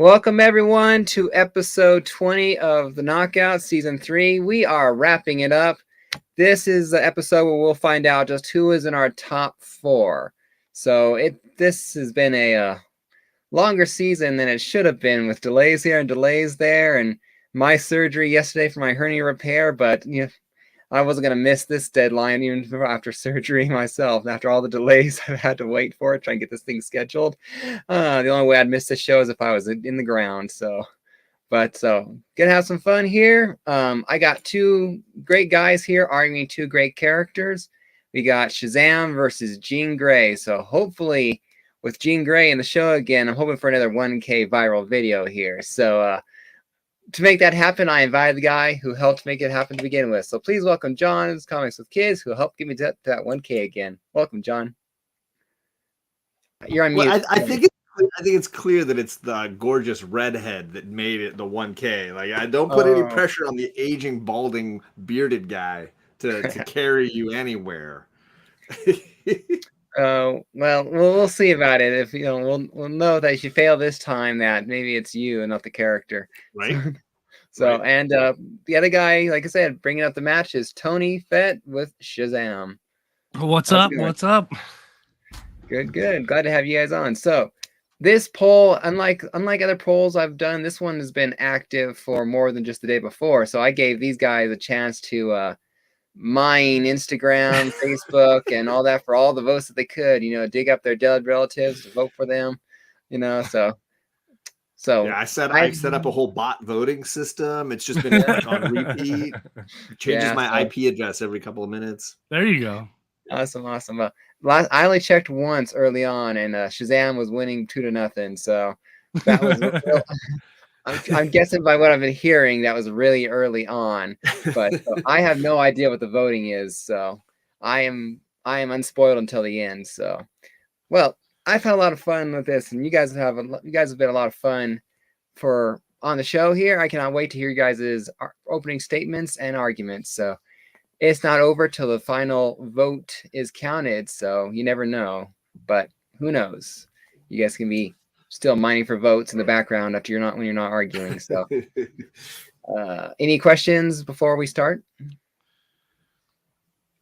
Welcome everyone to episode 20 of the Knockout Season 3. We are wrapping it up. This is the episode where we'll find out just who is in our top 4. So this has been a longer season than it should have been, with delays here and delays there, and my surgery yesterday for my hernia repair. But I wasn't going to miss this deadline even after surgery myself. After all the delays I've had to wait for it, trying to get this thing scheduled. The only way I'd miss the show is if I was in the ground. So gonna have some fun here. I got 2 great guys here arguing 2 great characters. We got Shazam versus Jean Grey. So hopefully with Jean Grey in the show again, I'm hoping for another 1K viral video here. So to make that happen, I invited the guy who helped make it happen to begin with. So please welcome John's Comics with Kids, who helped get me to that 1K again. Welcome, John. You're on mute. I think it's clear that it's the gorgeous redhead that made it the 1K. Like, I don't put any pressure on the aging, balding, bearded guy to carry you anywhere. Well, we'll see about it. If we'll know that if you fail this time, that maybe it's you and not the character, right? Right. And the other guy, like I said, bringing up the match is Tony Fett with Shazam. What's up? What's up? Good. Glad to have you guys on. So this poll, unlike other polls I've done, this one has been active for more than just the day before. So I gave these guys a chance to mine Instagram, Facebook, and all that for all the votes that they could. Dig up their dead relatives to vote for them. So yeah, I set up a whole bot voting system. It's just been on repeat. Changes my IP address every couple of minutes. There you go. Awesome. I only checked once early on, and Shazam was winning 2-0. So that was. I'm guessing by what I've been hearing, that was really early on. But I have no idea what the voting is. So I am unspoiled until the end. So, well, I've had a lot of fun with this, and you guys have been a lot of fun on the show here. I cannot wait to hear you guys' opening statements and arguments. So it's not over till the final vote is counted. So you never know, but who knows? You guys can be still mining for votes in the background when you're not arguing. So any questions before we start?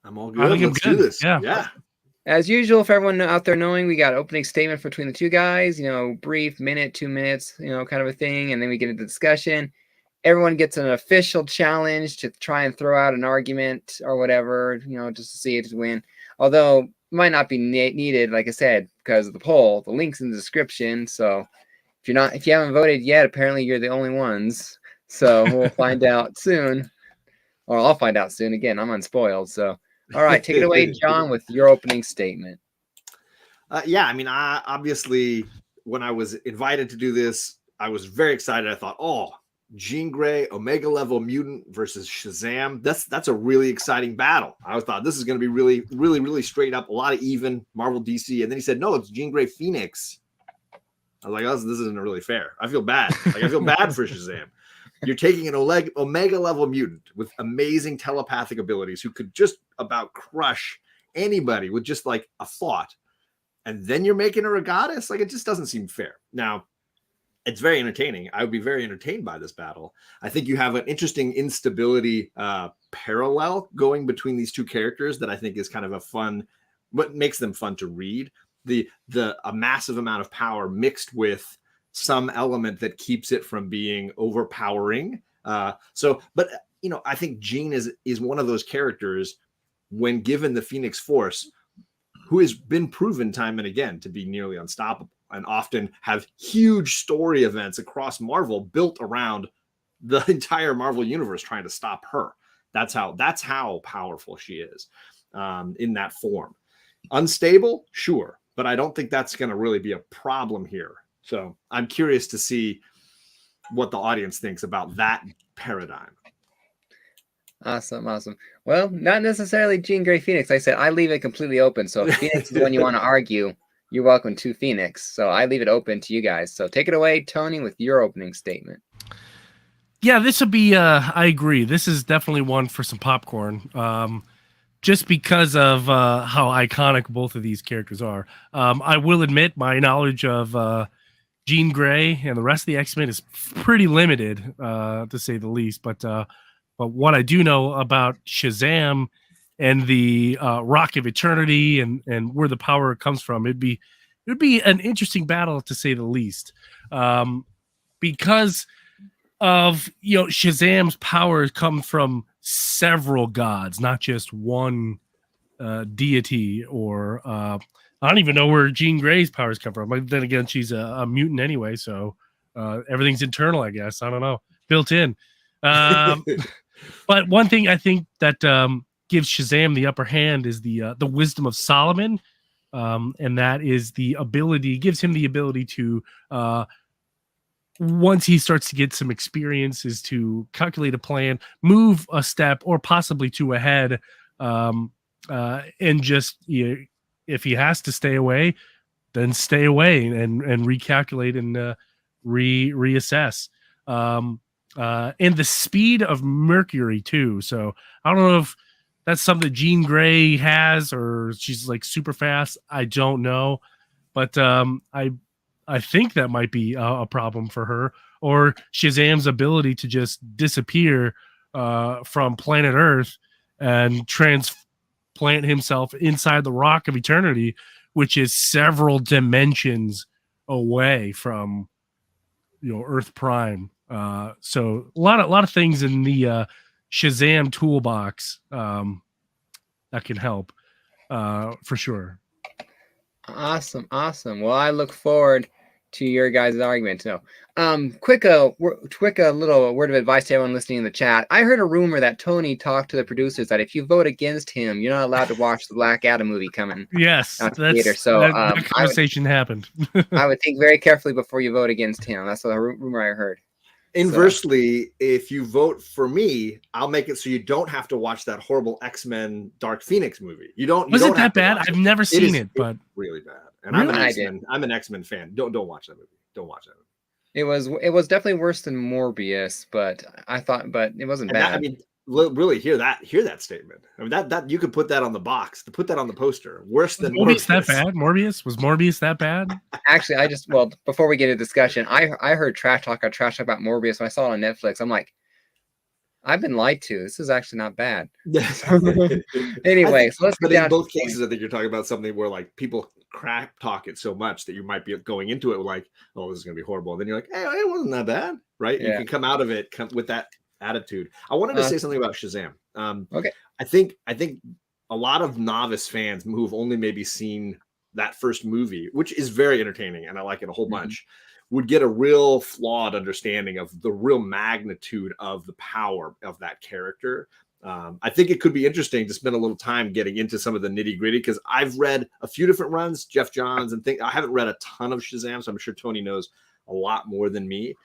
I'm all good. Let's do this. Yeah. As usual, for everyone out there knowing, we got an opening statement between the 2 guys, brief, minute, 2 minutes, kind of a thing. And then we get into discussion. Everyone gets an official challenge to try and throw out an argument or whatever, just to see it to win. Although it might not be needed, like I said, because of the poll. The link's in the description. So if you haven't voted yet, apparently you're the only ones. So we'll find out soon. Or I'll find out soon. Again, I'm unspoiled. So all right, take it away, John, with your opening statement. I obviously, when I was invited to do this, I was very excited. I thought, Jean Grey, Omega level mutant versus Shazam. That's a really exciting battle. I thought this is going to be really, really, really straight up, a lot of even Marvel DC. And then he said, no, it's Jean Grey Phoenix. I was like, this isn't really fair. I feel bad. I feel bad for Shazam. You're taking an Omega level mutant with amazing telepathic abilities who could just about crush anybody with just like a thought. And then you're making her a goddess? Like, it just doesn't seem fair. Now, it's very entertaining. I would be very entertained by this battle. I think you have an interesting instability parallel going between these 2 characters that I think is kind of what makes them fun to read. A massive amount of power mixed with some element that keeps it from being overpowering. I think Jean is one of those characters, when given the Phoenix Force, who has been proven time and again to be nearly unstoppable, and often have huge story events across Marvel built around the entire Marvel universe trying to stop her. That's how powerful she is in that form. Unstable, sure, but I don't think that's going to really be a problem here. So I'm curious to see what the audience thinks about that paradigm. Awesome. Well, not necessarily Jean Grey Phoenix. Like I said, I leave it completely open. So if Phoenix is the one you want to argue, you're welcome to Phoenix. So I leave it open to you guys. So take it away, Tony, with your opening statement. Yeah, this would be, I agree. This is definitely one for some popcorn. Just because of how iconic both of these characters are. I will admit my knowledge of Jean Grey and the rest of the X-Men is pretty limited, to say the least. But what I do know about Shazam and the Rock of Eternity and where the power comes from, it would be an interesting battle, to say the least, because of Shazam's powers come from several gods, not just one deity. Or I don't even know where Jean Grey's powers come from. But then again, she's a mutant anyway, so everything's internal, I guess. I don't know, built in. But one thing I think that gives Shazam the upper hand is the wisdom of Solomon, and that is gives him the ability to, once he starts to get some experience, is to calculate a plan, move a step or possibly two ahead, and just if he has to stay away, then stay away and recalculate and reassess. And the speed of Mercury too. So I don't know if that's something Jean Grey has or she's like super fast. I don't know, but I think that might be a problem for her, or Shazam's ability to just disappear from planet Earth and transplant himself inside the Rock of Eternity, which is several dimensions away from Earth Prime. So a lot of things in the Shazam toolbox that can help for sure. Awesome. Well, I look forward to your guys' argument. So, quick little word of advice to everyone listening in the chat. I heard a rumor that Tony talked to the producers that if you vote against him, you're not allowed to watch the Black Adam movie coming. Yes, out to theater. So that conversation happened. I would think very carefully before you vote against him. That's the rumor I heard. Inversely, if you vote for me, I'll make it so you don't have to watch that horrible X-Men Dark Phoenix movie. Was it that bad? I've never seen it, but it's really bad. And really? I'm an X-Men fan. Don't watch that movie. Don't watch that movie. It was definitely worse than Morbius, but it wasn't bad. I mean, really hear that statement. I mean, that you could put that on the box, to put that on the poster. Worse than Morbius. That bad? Was Morbius that bad? Actually, before we get a discussion, I heard trash talk about Morbius when I saw it on Netflix. I'm like, I've been lied to. This is actually not bad. Anyway, so let's get down. In both cases, I think you're talking about something where like people crap talk it so much that you might be going into it like, oh, this is going to be horrible. And then you're like, hey, it wasn't that bad, right? Yeah. You can come out of it with that attitude. I wanted to say something about Shazam. Okay. I think a lot of novice fans who've only maybe seen that first movie, which is very entertaining and I like it a whole bunch, would get a real flawed understanding of the real magnitude of the power of that character. I think it could be interesting to spend a little time getting into some of the nitty gritty, because I've read a few different runs, Jeff Johns, and I haven't read a ton of Shazam, so I'm sure Tony knows a lot more than me.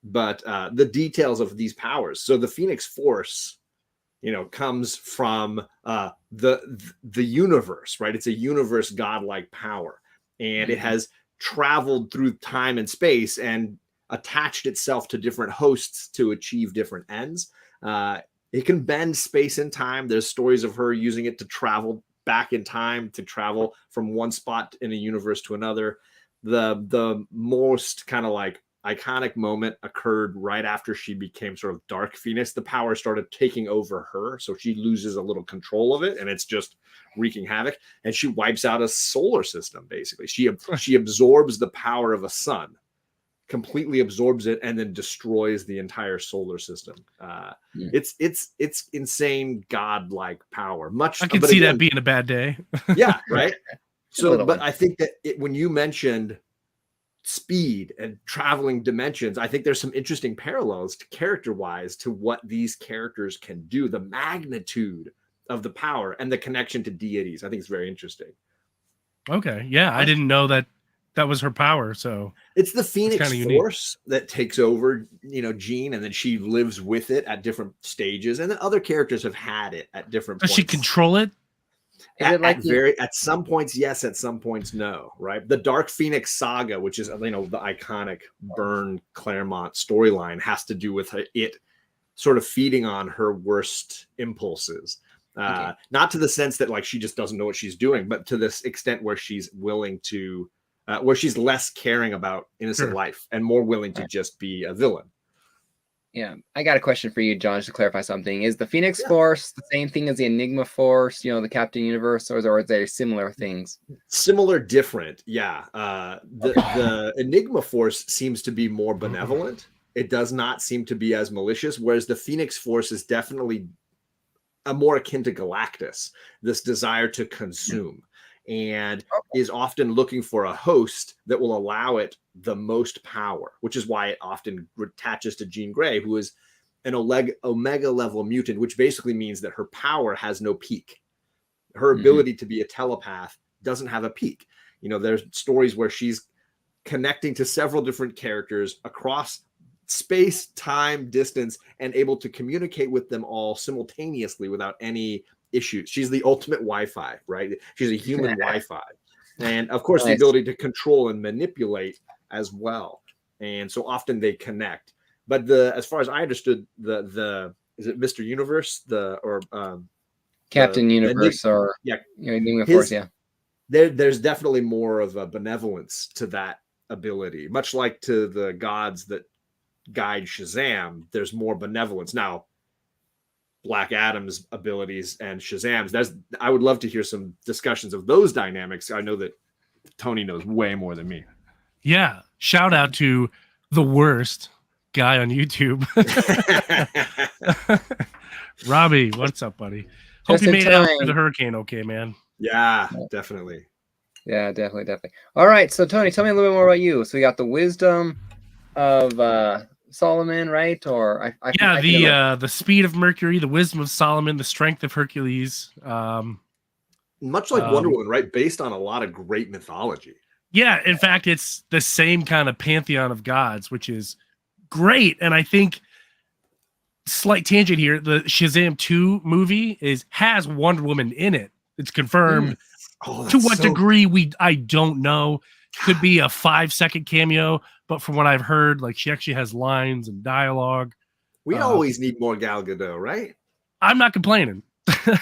But the details of these powers. So the Phoenix Force, comes from the universe, right? It's a universe godlike power, and it has traveled through time and space and attached itself to different hosts to achieve different ends. It can bend space and time. There's stories of her using it to travel back in time, to travel from one spot in a universe to another. The most kind of like iconic moment occurred right after she became sort of Dark Phoenix. The power started taking over her, so she loses a little control of it, and it's just wreaking havoc. And she wipes out a solar system. Basically, she absorbs the power of a sun, completely absorbs it, and then destroys the entire solar system. It's insane, godlike power. I can see that being a bad day. Yeah, right. So, but I think that when you mentioned speed and traveling dimensions, I think there's some interesting parallels character-wise to what these characters can do. The magnitude of the power and the connection to deities, I think it's very interesting. Okay, yeah, I didn't know that was her power. So it's the Phoenix Force that takes over, Jean, and then she lives with it at different stages, and then other characters have had it at different points. Does she control it? At some points, yes. At some points, no. Right. The Dark Phoenix saga, which is the iconic Byrne Claremont storyline, has to do with it sort of feeding on her worst impulses. Not to the sense that like she just doesn't know what she's doing, but to this extent where she's willing to where she's less caring about innocent life and more willing to just be a villain. Yeah, I got a question for you, John, just to clarify something. Is the Phoenix Force the same thing as the Enigma Force, the Captain Universe, or are they similar things? Similar, different. Yeah. The Enigma Force seems to be more benevolent. It does not seem to be as malicious, whereas the Phoenix Force is definitely more akin to Galactus, this desire to consume, and is often looking for a host that will allow it the most power, which is why it often attaches to Jean Grey, who is an Omega level mutant, which basically means that her power has no peak. Her ability to be a telepath doesn't have a peak. There's stories where she's connecting to several different characters across space, time, distance, and able to communicate with them all simultaneously without any issues. She's the ultimate Wi-Fi, right? She's a human Wi-Fi. And of course, the ability to control and manipulate as well. And so often they connect. But as far as I understood, the is it Mr. Universe, Captain Universe, or Enigma Force, there's definitely more of a benevolence to that ability, much like to the gods that guide Shazam. There's more benevolence. Now, Black Adam's abilities and Shazam's, I would love to hear some discussions of those dynamics. I know that Tony knows way more than me. Yeah, shout out to the worst guy on YouTube. Robbie, what's up, buddy? Hope you made it out through the hurricane okay, man. Yeah, definitely. Yeah, definitely. All right, so Tony, tell me a little bit more about you. So we got the wisdom of Solomon, right? Or the speed of Mercury, the wisdom of Solomon, the strength of Hercules. Much like Wonder Woman, right? Based on a lot of great mythology. Yeah, in fact, it's the same kind of pantheon of gods, which is great. And I think, slight tangent here, the Shazam 2 movie has Wonder Woman in it. It's confirmed. To what degree, I don't know. Could be a 5-second cameo, but from what I've heard, like, she actually has lines and dialogue. We always need more Gal Gadot, right? I'm not complaining.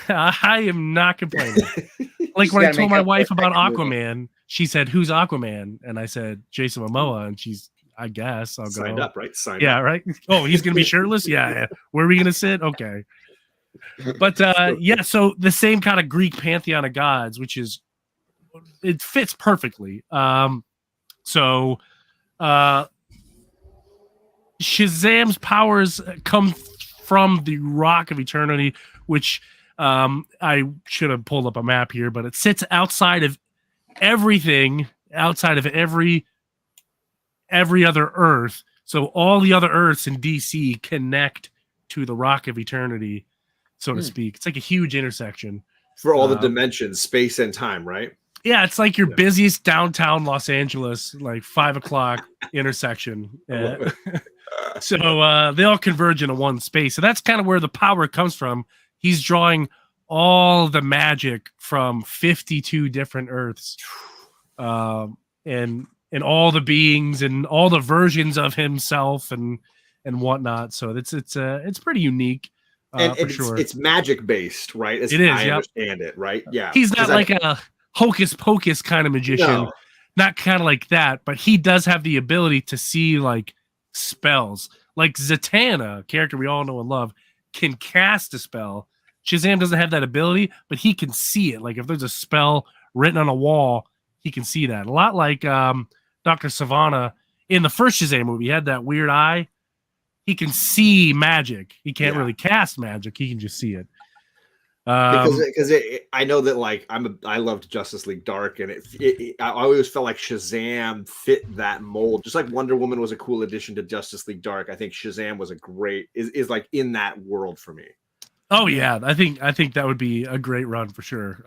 I am not complaining. Like, when I told my wife about Aquaman, she said, "Who's Aquaman?" And I said, "Jason Momoa." And she's, I guess I'll Signed go. up, right? Signed yeah, up. right. Oh, he's gonna be shirtless. Yeah. Where are we gonna sit? Okay. But so the same kind of Greek pantheon of gods, which is, it fits perfectly. Shazam's powers come from the Rock of Eternity, which I should have pulled up a map here, but it sits outside of everything, outside of every other Earth. So all the other Earths in DC connect to the Rock of Eternity, so to speak. It's like a huge intersection for all the dimensions, space and time, right? Yeah, it's like your busiest downtown Los Angeles, like 5 o'clock intersection. So they all converge into one space. So that's kind of where the power comes from. He's drawing all the magic from 52 different Earths, and all the beings and all the versions of himself and whatnot. So it's pretty unique. For sure. It's magic based, right? As it is. I understand it, right? Yeah. He's not like a hocus pocus kind of magician, not kind of like that, but he does have the ability to see like spells. Like Zatanna, a character we all know and love, can cast a spell. Shazam doesn't have that ability, but he can see it. Like if there's a spell written on a wall, he can see that. A lot like Dr. Savannah in the first Shazam movie. He had that weird eye. He can see magic. He can't really cast magic. He can just see it. Because I know that, like, I loved Justice League Dark, and I always felt like Shazam fit that mold. Just like Wonder Woman was a cool addition to Justice League Dark, I think Shazam was is like in that world for me. Oh yeah, I think that would be a great run for sure.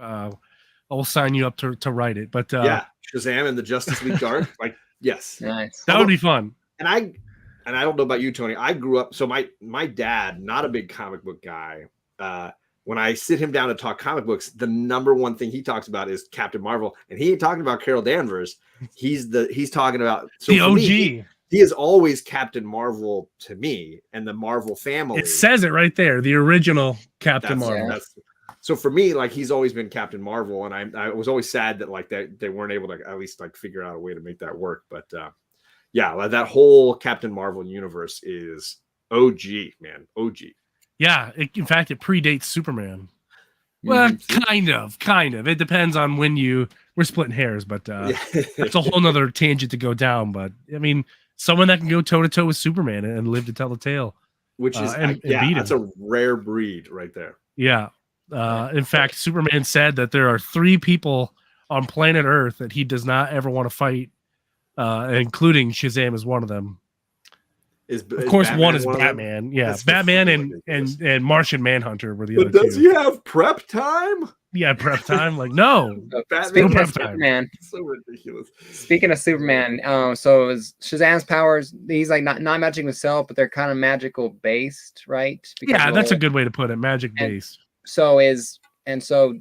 I'll sign you up to write it. But Shazam and the Justice League Dark, like, yes, nice. That would be fun. And I don't know about you, Tony. I grew up, so my dad, not a big comic book guy. When I sit him down to talk comic books, the number one thing he talks about is Captain Marvel, and he ain't talking about Carol Danvers. He's talking about the OG. He is always Captain Marvel to me, and the Marvel family. It says it right there, the original Captain Marvel. So for me, like he's always been Captain Marvel, and I was always sad that like they weren't able to at least like figure out a way to make that work. But yeah, like that whole Captain Marvel universe is OG, man, OG. Yeah, in fact, it predates Superman. Well, kind of. It depends on when we're splitting hairs, but that's a whole nother tangent to go down. But I mean, someone that can go toe to toe with Superman and live to tell the tale, which is and beat that's him. a rare breed right there. Yeah. In fact, Superman said that there are 3 people on planet Earth that he does not ever want to fight, including Shazam is one of them. Of course, one is Batman. Yeah, that's Batman and Martian Manhunter were the other 2. Does he have prep time? Yeah, prep time. Like, no. Speaking of Superman, so ridiculous. Speaking of Superman, so is Shazam's powers? He's like not magic himself, but they're kind of magical based, right? Yeah, that's a good way to put it. Magic based. So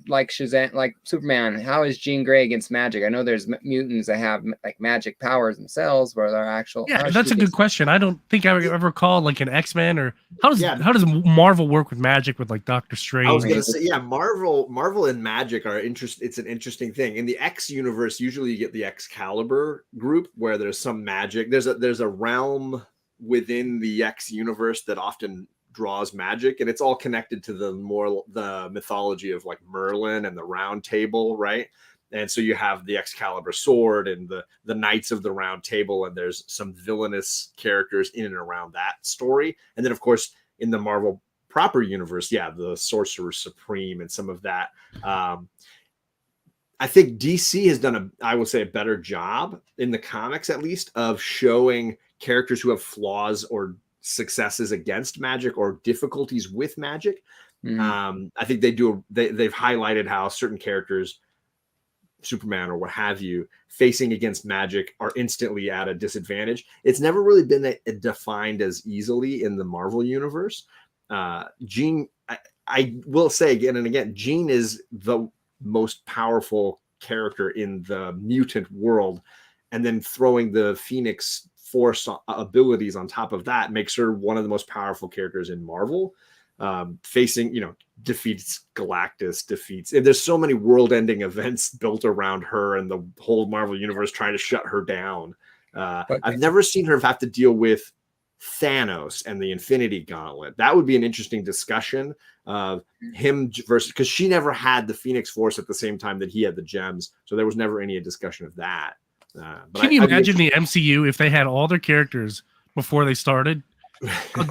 like Shazam, like Superman, how is Jean Grey against magic? I know there's mutants that have like magic powers themselves, where they're actual. Yeah, that's a good question. I don't think I ever called like an X-Men or how does Marvel work with magic with like Doctor Strange? I was gonna say, yeah, Marvel and magic are it's an interesting thing. In the X universe, usually you get the Excalibur group where there's some magic. There's a realm within the X universe that often draws magic, and it's all connected to the mythology of like Merlin and the Round Table, right? And so you have the Excalibur sword and the Knights of the Round Table, and there's some villainous characters in and around that story. And then of course in the Marvel proper universe, yeah, the Sorcerer Supreme and some of that. I think DC has done I would say a better job in the comics, at least, of showing characters who have flaws or successes against magic or difficulties with magic. I think they've highlighted how certain characters, Superman or what have you, facing against magic are instantly at a disadvantage. It's never really been defined as easily in the Marvel universe. Jean, I will say again and again, Jean is the most powerful character in the mutant world, and then throwing the Phoenix Force abilities on top of that makes her one of the most powerful characters in Marvel. Facing, defeats Galactus, and there's so many world-ending events built around her and the whole Marvel universe trying to shut her down. I've never seen her have to deal with Thanos and the Infinity Gauntlet. That would be an interesting discussion of him versus, because she never had the Phoenix Force at the same time that he had the gems, so there was never any discussion of that. Can you imagine the MCU if they had all their characters before they started?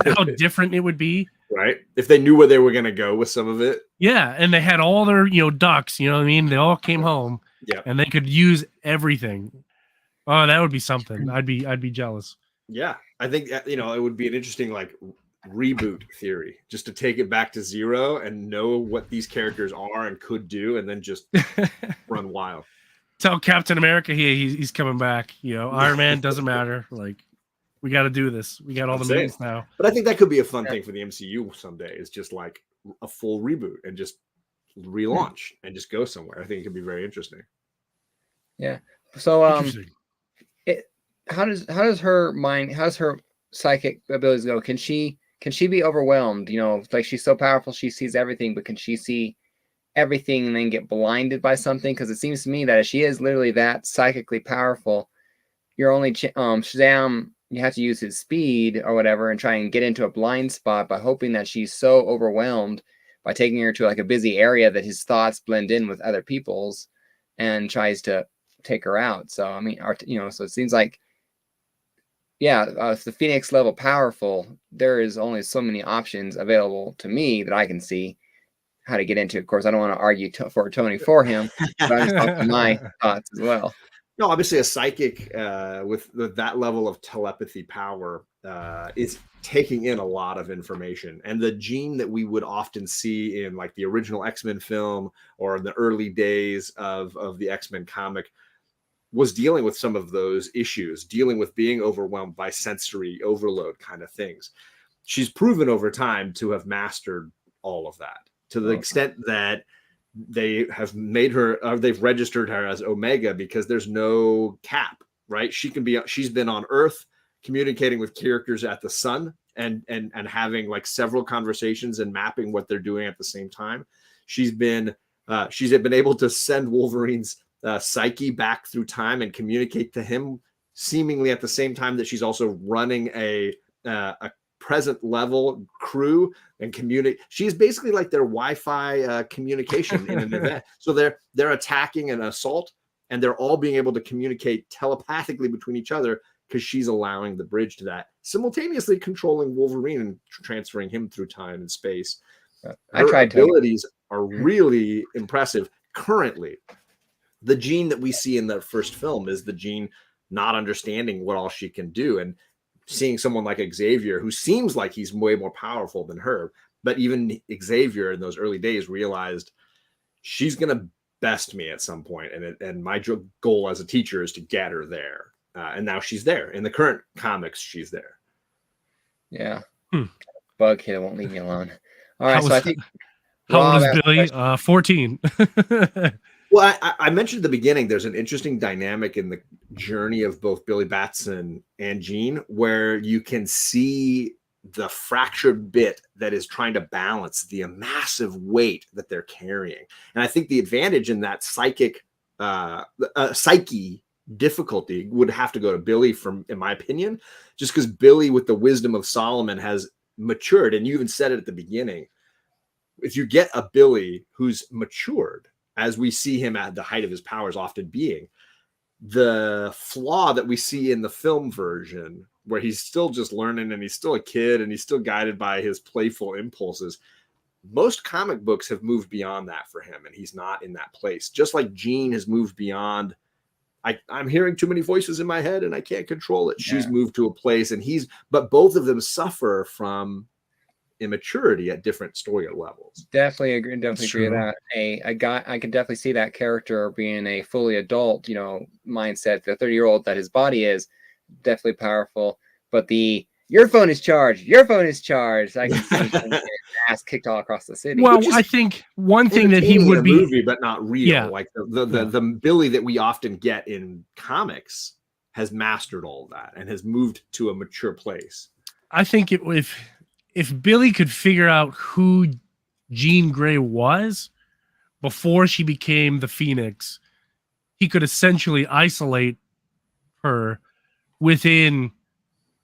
How different it would be, right? If they knew where they were going to go with some of it. Yeah, and they had all their ducks. You know what I mean? They all came home, and they could use everything. Oh, that would be something. I'd be jealous. Yeah, I think it would be an interesting like reboot theory, just to take it back to zero and know what these characters are and could do, and then just run wild. Tell Captain America he's coming back. Iron Man doesn't matter. Like, we got to do this. We got all the mutants now. But I think that could be a fun thing for the MCU someday. Is just like a full reboot and just relaunch and just go somewhere. I think it could be very interesting. Yeah. So how does her psychic abilities go? Can she be overwhelmed? Like she's so powerful, she sees everything, but can she see everything and then get blinded by something? Because it seems to me that if she is literally that psychically powerful, you're only Shazam, you have to use his speed or whatever and try and get into a blind spot by hoping that she's so overwhelmed by taking her to like a busy area that his thoughts blend in with other people's and tries to take her out. So I mean, so it seems like, if the Phoenix level powerful, there is only so many options available to me that I can see how to get into. Of course, I don't want to argue for Tony for him, but I'm just talking my thoughts as well. No, obviously a psychic with that level of telepathy power is taking in a lot of information. And the Jean that we would often see in like the original X-Men film or in the early days of the X-Men comic was dealing with some of those issues, dealing with being overwhelmed by sensory overload kind of things. She's proven over time to have mastered all of that to the extent that they have made her, they've registered her as Omega because there's no cap, right? She's been on Earth communicating with characters at the sun and having like several conversations and mapping what they're doing at the same time. She's been able to send Wolverine's psyche back through time and communicate to him, seemingly at the same time that she's also running a present level crew and communicate. She's basically like their Wi-Fi communication in an event. So they're attacking an assault, and they're all being able to communicate telepathically between each other because she's allowing the bridge to that, simultaneously controlling Wolverine and transferring him through time and space. Her abilities are really impressive. Currently, the Jean that we see in the first film is the Jean not understanding what all she can do, and seeing someone like Xavier, who seems like he's way more powerful than her. But even Xavier in those early days realized she's going to best me at some point. And my goal as a teacher is to get her there. And now she's there. In the current comics, she's there. Yeah. Bug kid won't leave me alone. All right. I think. How old is Billy? 14. Well, I mentioned at the beginning, there's an interesting dynamic in the journey of both Billy Batson and Jean, where you can see the fractured bit that is trying to balance the massive weight that they're carrying. And I think the advantage in that psyche difficulty would have to go to Billy, in my opinion, just because Billy, with the wisdom of Solomon, has matured. And you even said it at the beginning. If you get a Billy who's matured, as we see him at the height of his powers often being, the flaw that we see in the film version, where he's still just learning and he's still a kid and he's still guided by his playful impulses, most comic books have moved beyond that for him, and he's not in that place. Just like Jean has moved beyond, I'm hearing too many voices in my head and I can't control it. She's moved to a place, and but both of them suffer from immaturity at different story levels. Definitely agree with that. I can definitely see that character being a fully adult, mindset. The 30-year-old that his body is definitely powerful, but your phone is charged. I can see him get ass kicked all across the city. Well, I think one thing that he would be movie, but not real. Yeah. Like the Billy that we often get in comics has mastered all of that and has moved to a mature place. I think if Billy could figure out who Jean Grey was before she became the Phoenix, he could essentially isolate her within,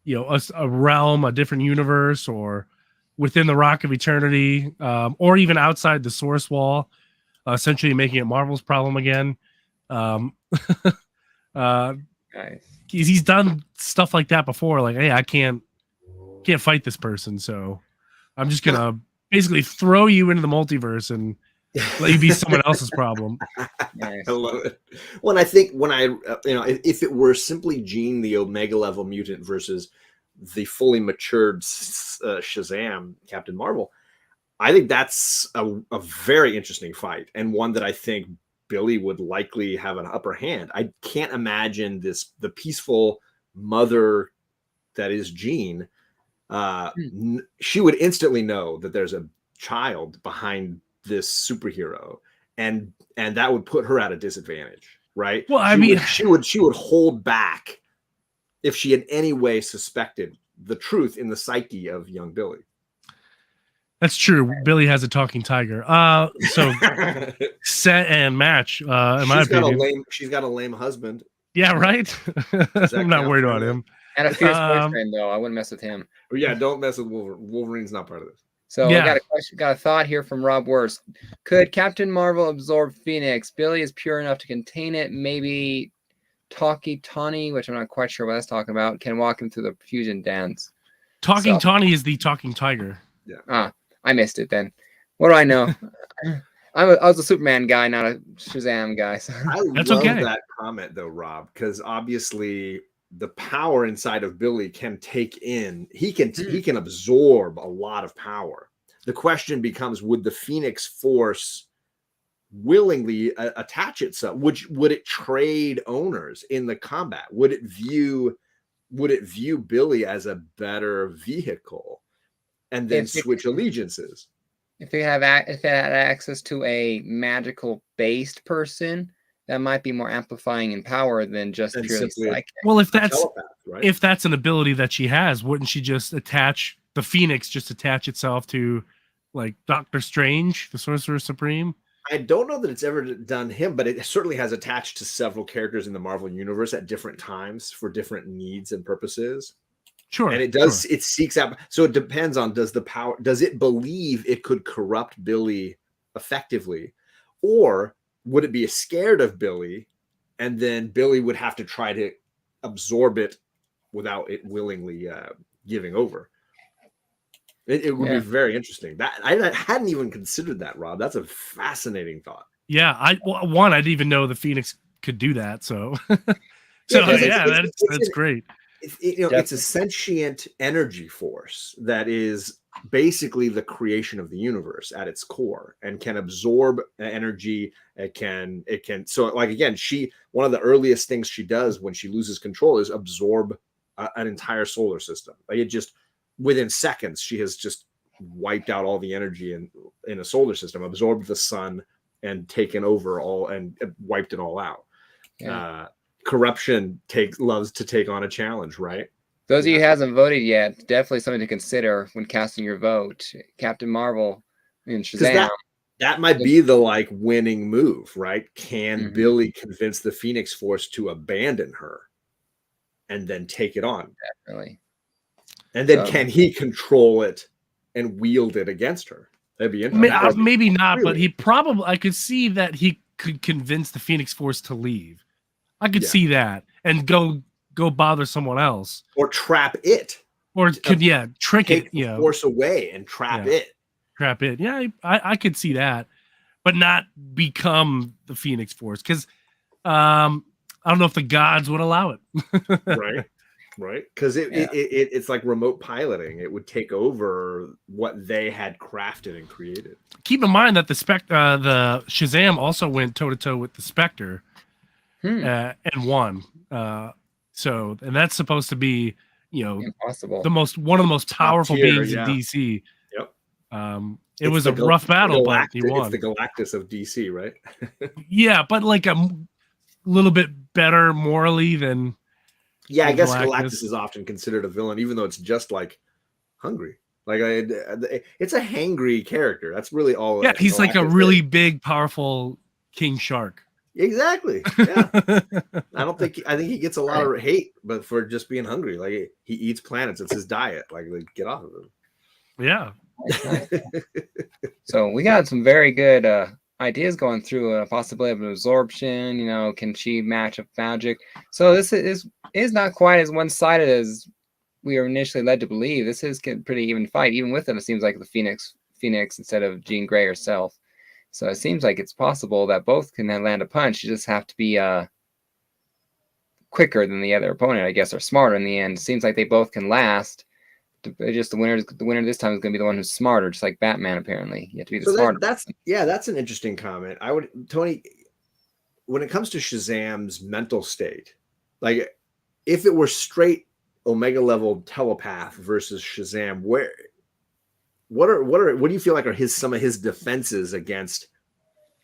a realm, a different universe, or within the Rock of Eternity, or even outside the Source Wall, essentially making it Marvel's problem again. Nice. He's done stuff like that before. Like, hey, I can't fight this person, so I'm just gonna basically throw you into the multiverse and let you be someone else's problem. Nice. I love it. Well, and I think if it were simply Jean, the Omega level mutant, versus the fully matured Shazam, Captain Marvel, I think that's a very interesting fight, and one that I think Billy would likely have an upper hand. I can't imagine the peaceful mother that is Jean. She would instantly know that there's a child behind this superhero, and that would put her at a disadvantage, right? Well, she would hold back if she in any way suspected the truth in the psyche of young Billy. That's true. Billy has a talking tiger. So set and match. In my opinion, she's got a lame husband. Yeah, right. I'm not worried about him. And a fierce boyfriend, though. I wouldn't mess with him. Yeah, don't mess with Wolverine. Wolverine's not part of this. So I got a question, got a thought here from Rob Wurst. Could Captain Marvel absorb Phoenix? Billy is pure enough to contain it. Maybe Talkie Tawny, which I'm not quite sure what that's talking about, can walk him through the fusion dance. Talking Tawny is the talking tiger. Yeah. I missed it then. What do I know? I was a Superman guy, not a Shazam guy. So. I love that comment, though, Rob, because obviously the power inside of Billy can take in. He can absorb a lot of power. The question becomes: would the Phoenix Force willingly attach itself? Would it trade owners in the combat? Would it view Billy as a better vehicle, and then switch allegiances? If it had access to a magical based person, that might be more amplifying in power than just purely psychic. Well, if that's an ability that she has, wouldn't she just attach itself to like Doctor Strange, the Sorcerer Supreme. I don't know that it's ever done him, but it certainly has attached to several characters in the Marvel universe at different times for different needs and purposes. Sure. And it does, it seeks out. So it depends on, does it believe it could corrupt Billy effectively? Or would it be scared of Billy, and then Billy would have to try to absorb it without it willingly giving over? It would be very interesting. That I hadn't even considered that, Rob. That's a fascinating thought. Yeah, I didn't even know the Phoenix could do that. So, that's great. It's a sentient energy force that is basically the creation of the universe at its core, and can absorb energy. It can. So, like, again, one of the earliest things she does when she loses control is absorb an entire solar system. Like, it just, within seconds, she has just wiped out all the energy in a solar system, absorbed the sun, and taken over all and wiped it all out. Yeah. Corruption loves to take on a challenge, right? Those of you who hasn't voted yet, definitely something to consider when casting your vote. Captain Marvel and Shazam. That might be the winning move, right? Can Billy convince the Phoenix Force to abandon her and then take it on? Definitely. And then can he control it and wield it against her? That'd be interesting. Maybe not, but I could see that he could convince the Phoenix Force to leave. I could see that and go bother someone else, or trap it, or trick it, force away and trap it. Trap it. Yeah, I could see that, but not become the Phoenix Force, because I don't know if the gods would allow it. Right, because it's like remote piloting. It would take over what they had crafted and created. Keep in mind that the Shazam also went toe to toe with the Spectre. And won. So that's supposed to be, impossible. One of the most powerful beings in DC. Yep. It was a rough battle, but he won. It's the Galactus of DC, right? Yeah, but like a little bit better morally than. Yeah, I guess Galactus is often considered a villain, even though it's just like hungry. Like it's a hangry character. That's really all. Yeah, he's like a really big, powerful king shark. Exactly. Yeah. I think he gets a lot of hate, but for just being hungry. Like, he eats planets. It's his diet. Like get off of him. Yeah. So we got some very good ideas going through. A possibility of an absorption. Can she match up magic? So this is not quite as one-sided as we were initially led to believe. This is a pretty even fight. Even with it seems like the Phoenix instead of Jean Grey herself. So it seems like it's possible that both can land a punch. You just have to be quicker than the other opponent, I guess, or smarter in the end. It seems like they both can last. Just the winner this time is going to be the one who's smarter, just like Batman. Apparently, you have to be the smarter. That's an interesting comment. Tony, when it comes to Shazam's mental state, like if it were straight Omega level telepath versus Shazam, what do you feel like are some of his defenses against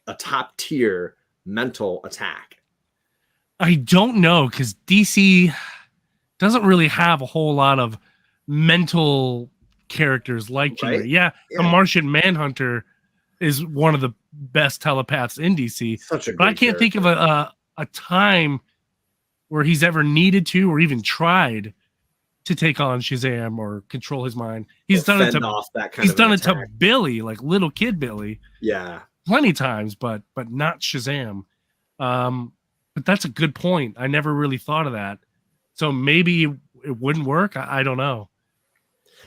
a top tier mental attack? I don't know, because DC doesn't really have a whole lot of mental characters like Jean Grey. Yeah, the Martian Manhunter is one of the best telepaths in DC. But I can't think of a time where he's ever needed to or even tried to take on Shazam or control his mind. He's done it to Billy, like little kid Billy. Yeah. Plenty times, but not Shazam. But that's a good point. I never really thought of that. So maybe it wouldn't work. I don't know.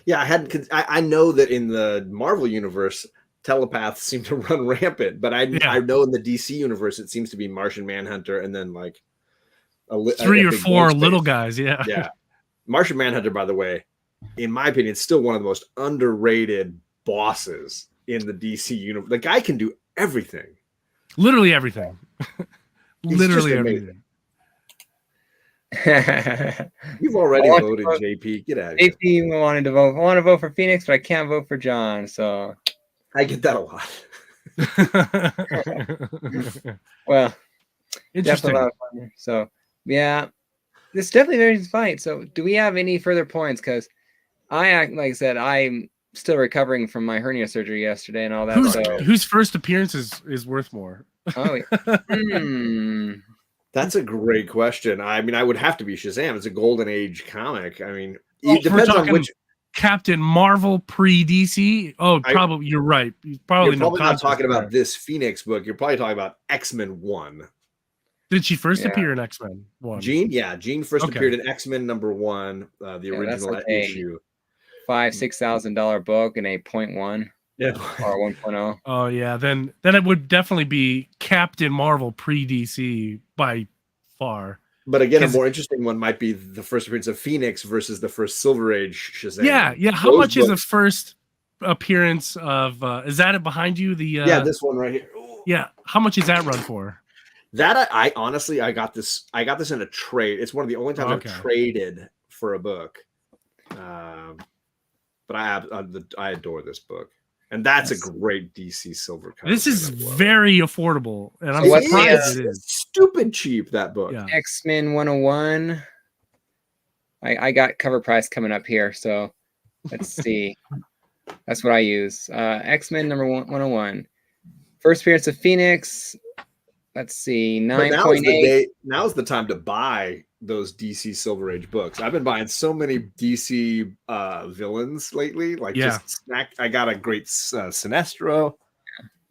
Yeah, I know that in the Marvel universe, telepaths seem to run rampant, but I know in the DC universe it seems to be Martian Manhunter and then like three or four little guys. Yeah. Yeah. Martian Manhunter, by the way, in my opinion, is still one of the most underrated bosses in the DC universe. The guy can do everything. Literally everything. Literally everything. You've already voted, JP. Get out of here. JP wanted to vote. I want to vote for Phoenix, but I can't vote for John. So I get that a lot. Well, interesting. Definitely a lot of fun. So yeah, this is definitely a very fight. So do we have any further points? Because like I said, I'm still recovering from my hernia surgery yesterday and all that. Whose first appearance is worth more? Oh, yeah. That's a great question. I mean, I would have to be Shazam. It's a golden age comic. I mean, Well, it depends on which Captain Marvel pre-DC. Oh, probably you're right. You're probably not talking about this Phoenix book. You're probably talking about X-Men 1. Did she first appear in X-Men 1? Jean first appeared in X-Men #1, the original issue. $5,000-$6,000 book and a 0.1. Yeah. Or 1.0. Oh yeah, then it would definitely be Captain Marvel pre-DC by far. But again, a more interesting one might be the first appearance of Phoenix versus the first Silver Age Shazam. Yeah. How much is the first appearance of? Is that it behind you? This one right here. Ooh. Yeah. How much is that run for? That I honestly got this in a trade. It's one of the only times I've traded for a book. But I adore this book. And that's a great DC Silver cover. This is very affordable, and I'm surprised it is. Stupid cheap, that book. Yeah. X-Men 101. I got cover price coming up here, so let's see. That's what I use. X-Men number 101. First appearance of Phoenix. Let's see, 9.8. Now's the time to buy those DC Silver Age books. I've been buying so many DC villains lately. I got a great Sinestro.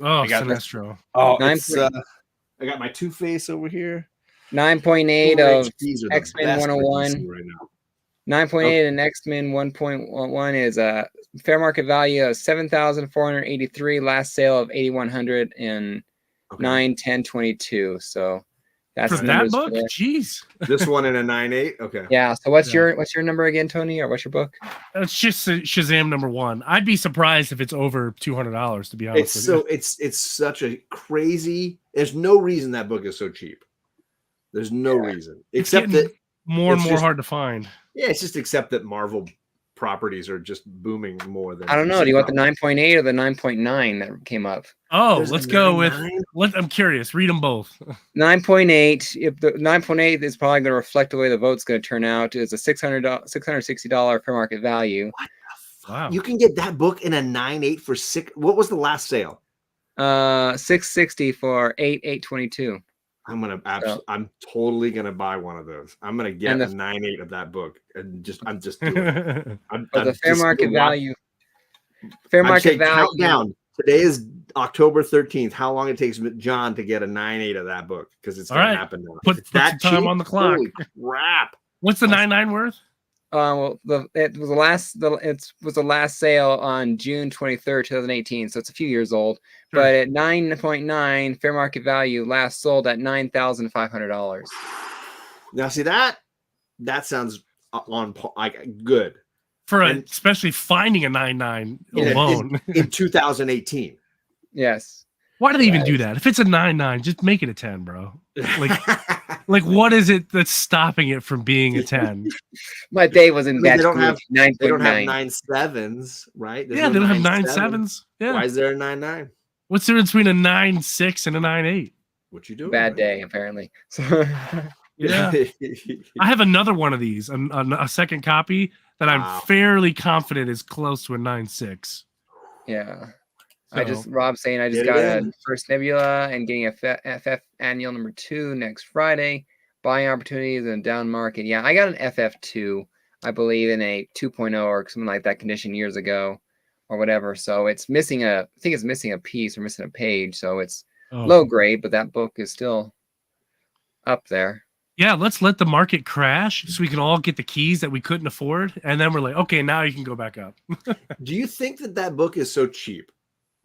Oh, Sinestro. I got my Two-Face over here. 9.8 of X-Men 101. Right now. 9.8 and X-Men 1.1 is a fair market value of $7,483. Last sale of $8,100 and 9/10/22. So that's for that book. Jeez, this one in a 9.8. Okay. Yeah. So what's your number again, Tony? Or what's your book? It's just Shazam #1. I'd be surprised if it's over $200. To be honest, it's such a crazy. There's no reason that book is so cheap. There's no reason except that more and more hard to find. Yeah, it's just except that Marvel properties are just booming more than. I don't know. Do you want the 9.8 or the 9.9 that came up? Oh, let's go with. I'm curious. Read them both. 9.8. If the 9.8 is probably going to reflect the way the vote's going to turn out, is a $660 fair market value. What the fuck? Wow. You can get that book in a 9.8 for six. What was the last sale? $660 for 8/8/22. I'm totally gonna buy one of those. I'm gonna get a 9.8 of that book, and I'm just doing it. The fair market value. Fair market value. Countdown. Today is October 13th. How long it takes John to get a 9.8 of that book? Because it's gonna happen now. Put that time on the clock. Holy crap! What's the 9.9 worth? It was the last sale on June 23rd, 2018. So it's a few years old. Sure. But at 9.9 fair market value, last sold at $9,500. Now, see that sounds good for especially finding a 9.9 alone in 2018. Yes. Why do they even do that? If it's a 9.9, just make it a 10, bro. Like what is it that's stopping it from being a 10? My day was in bad. They don't have 9.7s, right? They don't have 9.7s. Yeah. Why is there a 9.9? What's the difference between a 9.6 and a 9.8? What you doing? Bad day, apparently. Yeah. I have another one of these, a second copy that I'm fairly confident is close to a 9.6. Yeah. So, Rob's saying I just got a first Nebula and getting a FF annual #2 next Friday. Buying opportunities in a down market. Yeah, I got an FF2, I believe, in a 2.0 or something like that condition years ago or whatever. So it's missing I think it's missing a piece or missing a page. So it's low grade, but that book is still up there. Yeah, let's let the market crash so we can all get the keys that we couldn't afford. And then we're like, okay, now you can go back up. Do you think that book is so cheap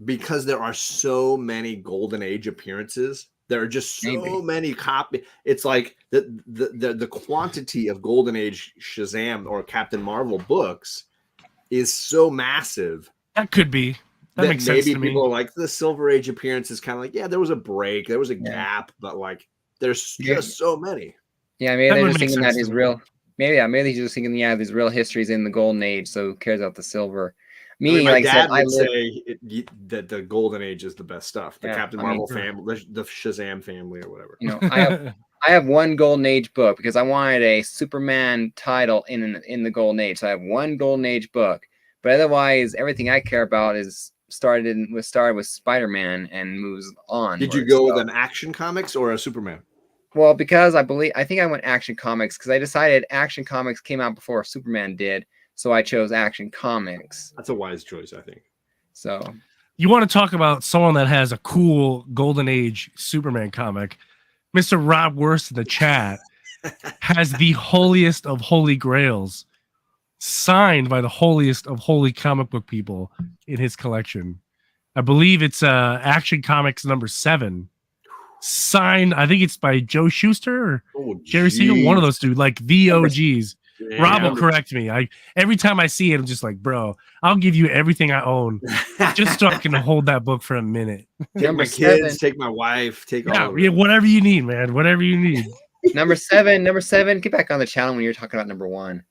because there are so many Golden Age appearances? There are just so many copies. It's like the quantity of Golden Age Shazam or Captain Marvel books is so massive. That could be. That makes sense to me. Maybe people are like the Silver Age appearance is kind of like, yeah, there was a break, there was a gap, but like there's just so many. Yeah, maybe they're just thinking that his real. Maybe he's just thinking, his real history's in the Golden Age, so who cares about the Silver? My dad would say that the Golden Age is the best stuff. The Captain Marvel family, the Shazam family, or whatever. I have one Golden Age book because I wanted a Superman title in the Golden Age. So I have one Golden Age book, But otherwise, everything I care about is started with Spider-Man and moves on. Did you go with an Action Comics or a Superman? Well, because I think I went Action Comics because I decided Action Comics came out before Superman did, so I chose Action Comics. That's a wise choice, I think. So you want to talk about someone that has a cool Golden Age Superman comic? Mr. Rob Worst in the chat has the holiest of holy grails signed by the holiest of holy comic book people in his collection. I believe it's Action Comics number 7. Signed, I think it's by Joe Shuster or Jerry Siegel, one of those two, like the OGs. Yeah, Rob will correct me. Every time I see it, I'm just like, bro, I'll give you everything I own just so I can hold that book for a minute. Take my kids, take my wife, take all of it. Yeah, whatever you need, man. Whatever you need. Number seven, get back on the channel when you're talking about number 1.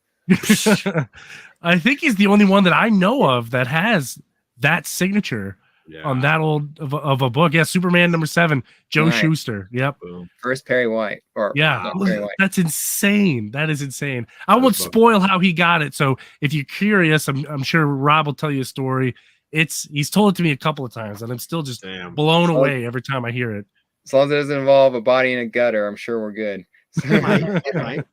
I think he's the only one that I know of that has that signature on that old of a book. Yeah, Superman number 7, Joe Shuster. Yep. First Perry White. Perry White. That's insane. That is insane. I won't spoil how he got it. So if you're curious, I'm sure Rob will tell you a story. He's told it to me a couple of times, and I'm still just blown away every time I hear it. As long as it doesn't involve a body in a gutter, I'm sure we're good. It might.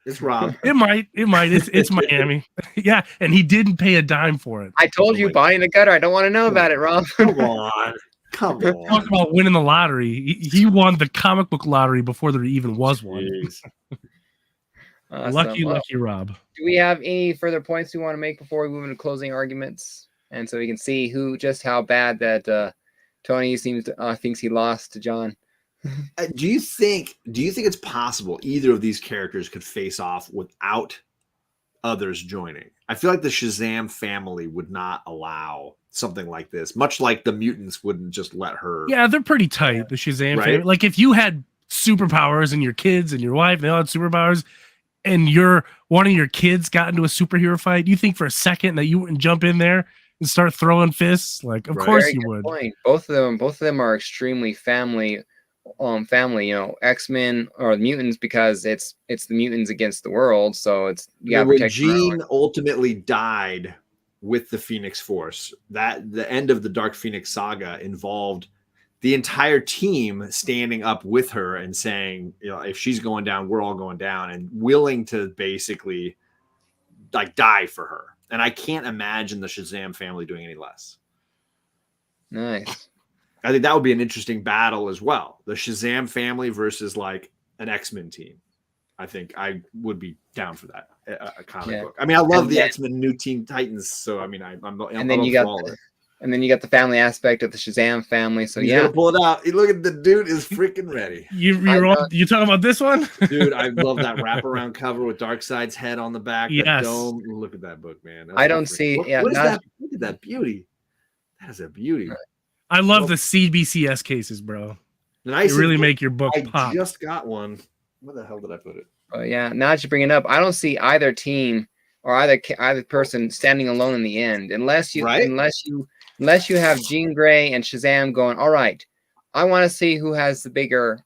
It's Rob. It might. It's Miami. Yeah, and he didn't pay a dime for it. I told you, body in a gutter. I don't want to know about it, Rob. Come on. Talk about winning the lottery. He won the comic book lottery before there even was one. Awesome. Lucky Rob. Do we have any further points we want to make before we move into closing arguments? And so we can see how bad that Tony seems to thinks he lost to John. Do you think it's possible either of these characters could face off without others joining? I feel like the Shazam family would not allow something like this, much like the mutants wouldn't just let her. Yeah, they're pretty tight, the Shazam family. Like if you had superpowers and your kids and your wife, they all had superpowers, and one of your kids got into a superhero fight, you think for a second that you wouldn't jump in there and start throwing fists? Like, of course you would. Point. Both of them are extremely family, X-Men or the mutants, because it's the mutants against the world. So it's when Jean ultimately died with the Phoenix Force, that the end of the Dark Phoenix saga involved the entire team standing up with her and saying, if she's going down, we're all going down, and willing to basically like die for her. And I can't imagine the Shazam family doing any less. Nice. I think that would be an interesting battle as well. The Shazam family versus like an X-Men team. I think I would be down for that. A comic book. I mean, I love the X-Men New Teen Titans. So I mean, and then you got the family aspect of the Shazam family. So He's gonna pull it out. Look at the dude is freaking ready. You talking about this one? Dude, I love that wraparound cover with Darkseid's head on the back. Yes. Dome. Look at that book, man. I don't see. What is that? Look at that beauty. That is a beauty. Right. I love the CBCS cases, bro. Nice. They really make your book pop. I just got one. Where the hell did I put it? Oh yeah, now that you bring it up, I don't see either team or either person standing alone in the end, unless you have Jean Grey and Shazam going, all right, I want to see who is the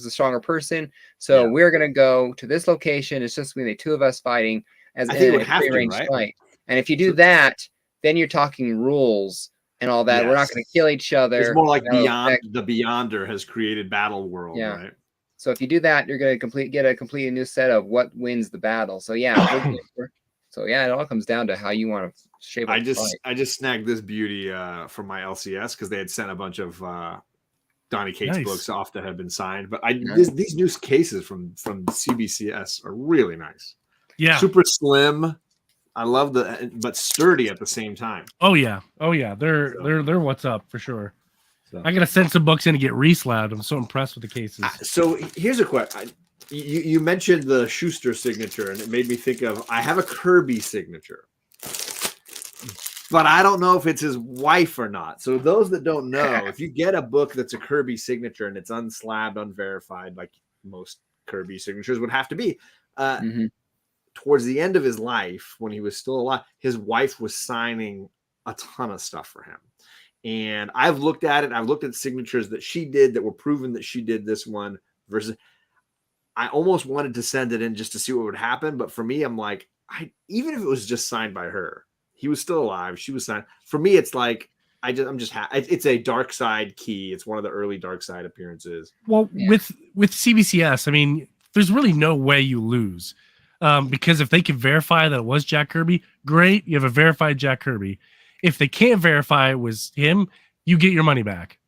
stronger person. So we're gonna go to this location. It's just going to be the two of us fighting as in a free-range fight. And if you do that, then you're talking rules and all that. Yes. We're not going to kill each other. It's more like the Beyonder has created Battle World, right? So if you do that, you're going to get a completely new set of what wins the battle. So yeah, it all comes down to how you want to shape. I just snagged this beauty from my LCS because they had sent a bunch of Donny Cates books off that had been signed. But these new cases from CBCS are really nice. Yeah, super slim. I love but sturdy at the same time. Oh yeah. They're what's up for sure. So. I gotta send some books in to get reslabbed. I'm so impressed with the cases. So here's a question. You mentioned the Schuster signature, and it made me think of I have a Kirby signature, but I don't know if it's his wife or not. So those that don't know, if you get a book that's a Kirby signature and it's unslabbed, unverified, like most Kirby signatures would have to be. Towards the end of his life, when he was still alive, his wife was signing a ton of stuff for him. And I've looked at it. I've looked at signatures that she did that were proven that she did this one versus I almost wanted to send it in just to see what would happen. But for me, I'm like, even if it was just signed by her, he was still alive. She was signed. For me, it's like it's a Dark Side key. It's one of the early Dark Side appearances. Well, with CBCS, I mean, there's really no way you lose, because if they can verify that it was Jack Kirby, great, you have a verified Jack Kirby. If they can't verify it was him, you get your money back.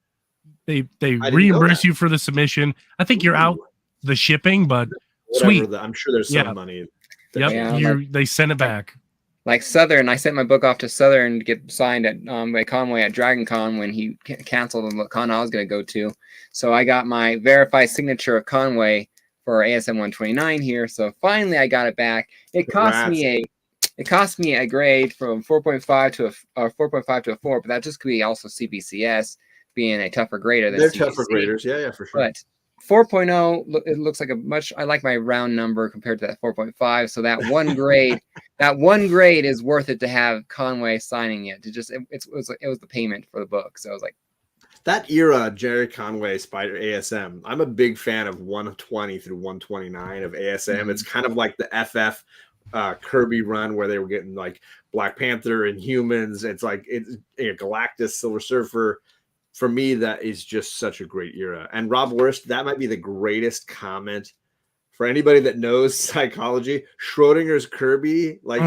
They reimburse you for the submission. I think you're out the shipping, but Whatever sweet. I'm sure there's some money. Yep, Yeah, they send it back. Like Southern, I sent my book off to Southern to get signed at by Conway at Dragon Con when he canceled the con I was going to go to. So I got my verified signature of Conway for ASM 129 here. So finally I got it back. It cost me a grade from 4.5 to a 4.5 to a 4, but that just could be also CBCS being a tougher grader than they're CBC. tougher graders. Yeah, for sure. But 4.0, it looks like I like my round number compared to that 4.5. So that one grade, is worth it to have Conway signing it. It was the payment for the book. So I was like, that era, Jerry Conway, Spider ASM. I'm a big fan of 120 through 129 of ASM. Mm-hmm. It's kind of like the FF Kirby run where they were getting like Black Panther and Humans. It's like Galactus, Silver Surfer. For me, that is just such a great era. And Rob Wurst, that might be the greatest comment for anybody that knows psychology. Schrodinger's Kirby, like,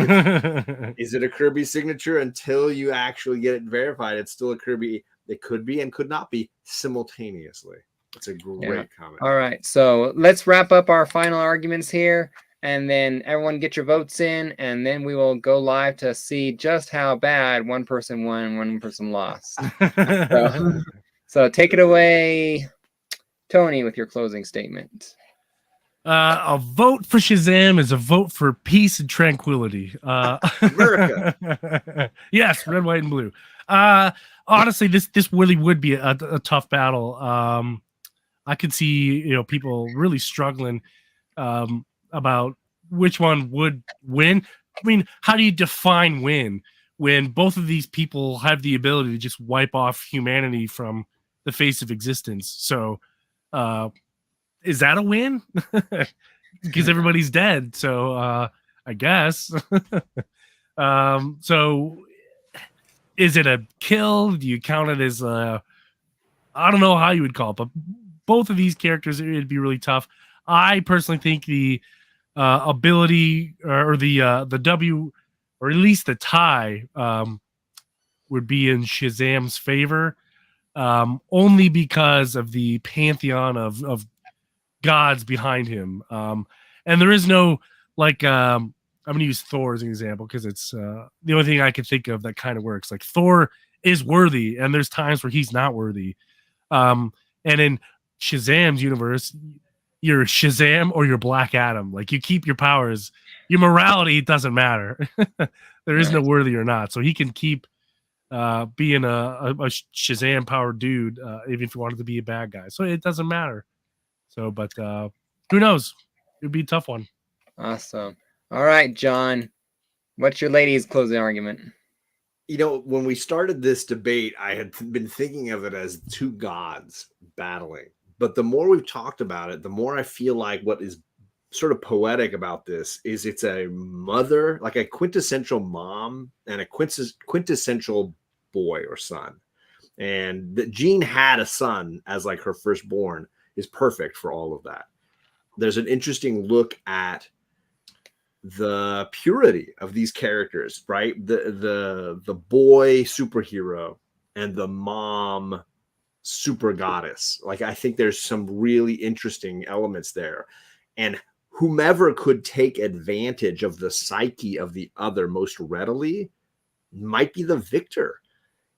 is it a Kirby signature? Until you actually get it verified, it's still a Kirby. It could be and could not be simultaneously. It's a great comment. All right, so let's wrap up our final arguments here. And then everyone get your votes in, and then we will go live to see just how bad one person won and one person lost. So take it away, Tony, with your closing statement. A vote for Shazam is a vote for peace and tranquility. America. Yes, red, white, and blue. Honestly, this really would be a tough battle. I could see people really struggling about which one would win. I mean, how do you define win when both of these people have the ability to just wipe off humanity from the face of existence? So is that a win? Because everybody's dead. So I guess. So is it a kill? Do you count it as I don't know how you would call it, but both of these characters, it'd be really tough. I personally think the ability or the W, or at least the tie, would be in Shazam's favor, only because of the pantheon of gods behind him. And there is no, like, I'm going to use Thor as an example because it's the only thing I can think of that kind of works. Like, Thor is worthy, and there's times where he's not worthy. And in Shazam's universe, you're Shazam or you're Black Adam. Like, you keep your powers. Your morality doesn't matter. There is no worthy or not. So he can keep being a Shazam powered dude, even if he wanted to be a bad guy. So it doesn't matter. So, but who knows? It'd be a tough one. Awesome. All right, John. What's your ladies' closing argument? When we started this debate, I had been thinking of it as two gods battling. But the more we've talked about it, the more I feel like what is sort of poetic about this is it's a mother, like a quintessential mom and a quintessential boy or son. And that Jean had a son as like her firstborn is perfect for all of that. There's an interesting look at the purity of these characters, right? The boy superhero and the mom super goddess. Like, I think there's some really interesting elements there, and whomever could take advantage of the psyche of the other most readily might be the victor.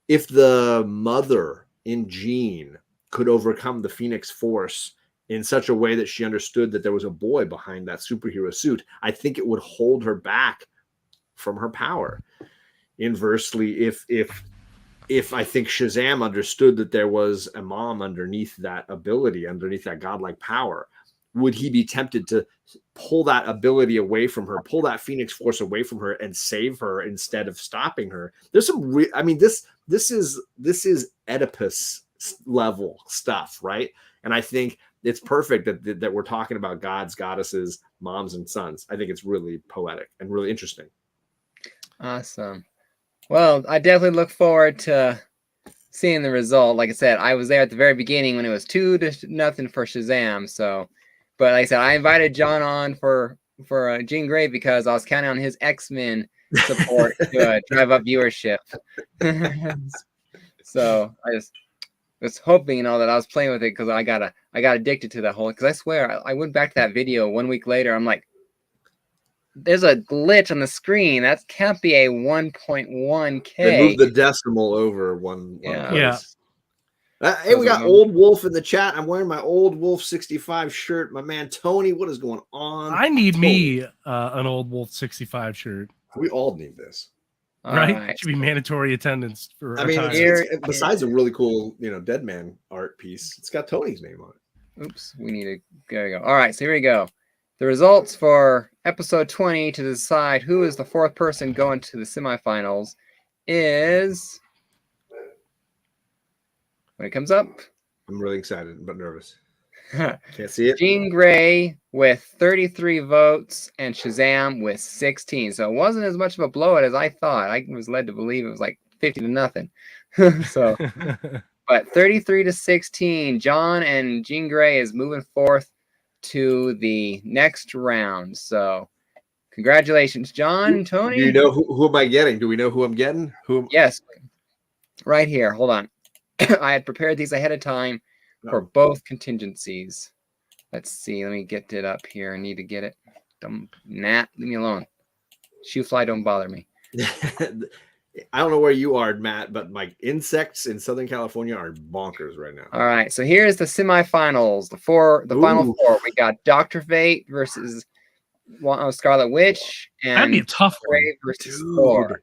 If the mother in Jean could overcome the Phoenix Force in such a way that she understood that there was a boy behind that superhero suit, I think it would hold her back from her power. Inversely, if I think Shazam understood that there was a mom underneath that ability, underneath that godlike power, would he be tempted to pull that ability away from her, pull that Phoenix Force away from her and save her instead of stopping her? There's some this is Oedipus level stuff, right? And I think it's perfect that we're talking about gods, goddesses, moms, and sons. I think it's really poetic and really interesting. Awesome. Well, I definitely look forward to seeing the result. Like I said, I was there at the very beginning when it was 2-0 for Shazam. So, but like I said, I invited John on for Jean Grey because I was counting on his X-Men support to drive up viewership. So I just was hoping, that I was playing with it because I got addicted to that whole. Because I swear, I went back to that video 1 week later. I'm like, there's a glitch on the screen. That can't be a 1.1K. They moved the decimal over one place. Hey, we got Old Wolf in the chat. I'm wearing my Old Wolf 65 shirt. My man Tony, what is going on? I need me an Old Wolf 65 shirt. We all need this. Right? It should be mandatory attendance for besides a really cool, Dead Man art piece, it's got Tony's name on it. Oops, there we go. All right, so here we go. The results for episode 20 to decide who is the fourth person going to the semifinals is, when it comes up. I'm really excited but nervous. Can't see it. Jean Grey with 33 votes and Shazam with 16. So it wasn't as much of a blowout as I thought. I was led to believe it was like 50-0. So, but 33-16, John and Jean Grey is moving forth to the next round. So congratulations, John and Tony. Do you know who am I getting? Do we know who I'm getting? Yes. Right here. Hold on. I had prepared these ahead of time for both contingencies. Let's see. Let me get it up here. I need to get it. Leave me alone. Shoe fly, don't bother me. I don't know where you are, Matt, but my insects in Southern California are bonkers right now. All right. So here's the semifinals. The final four. We got Dr. Fate versus Scarlet Witch, and that'd be a tough one versus Thor.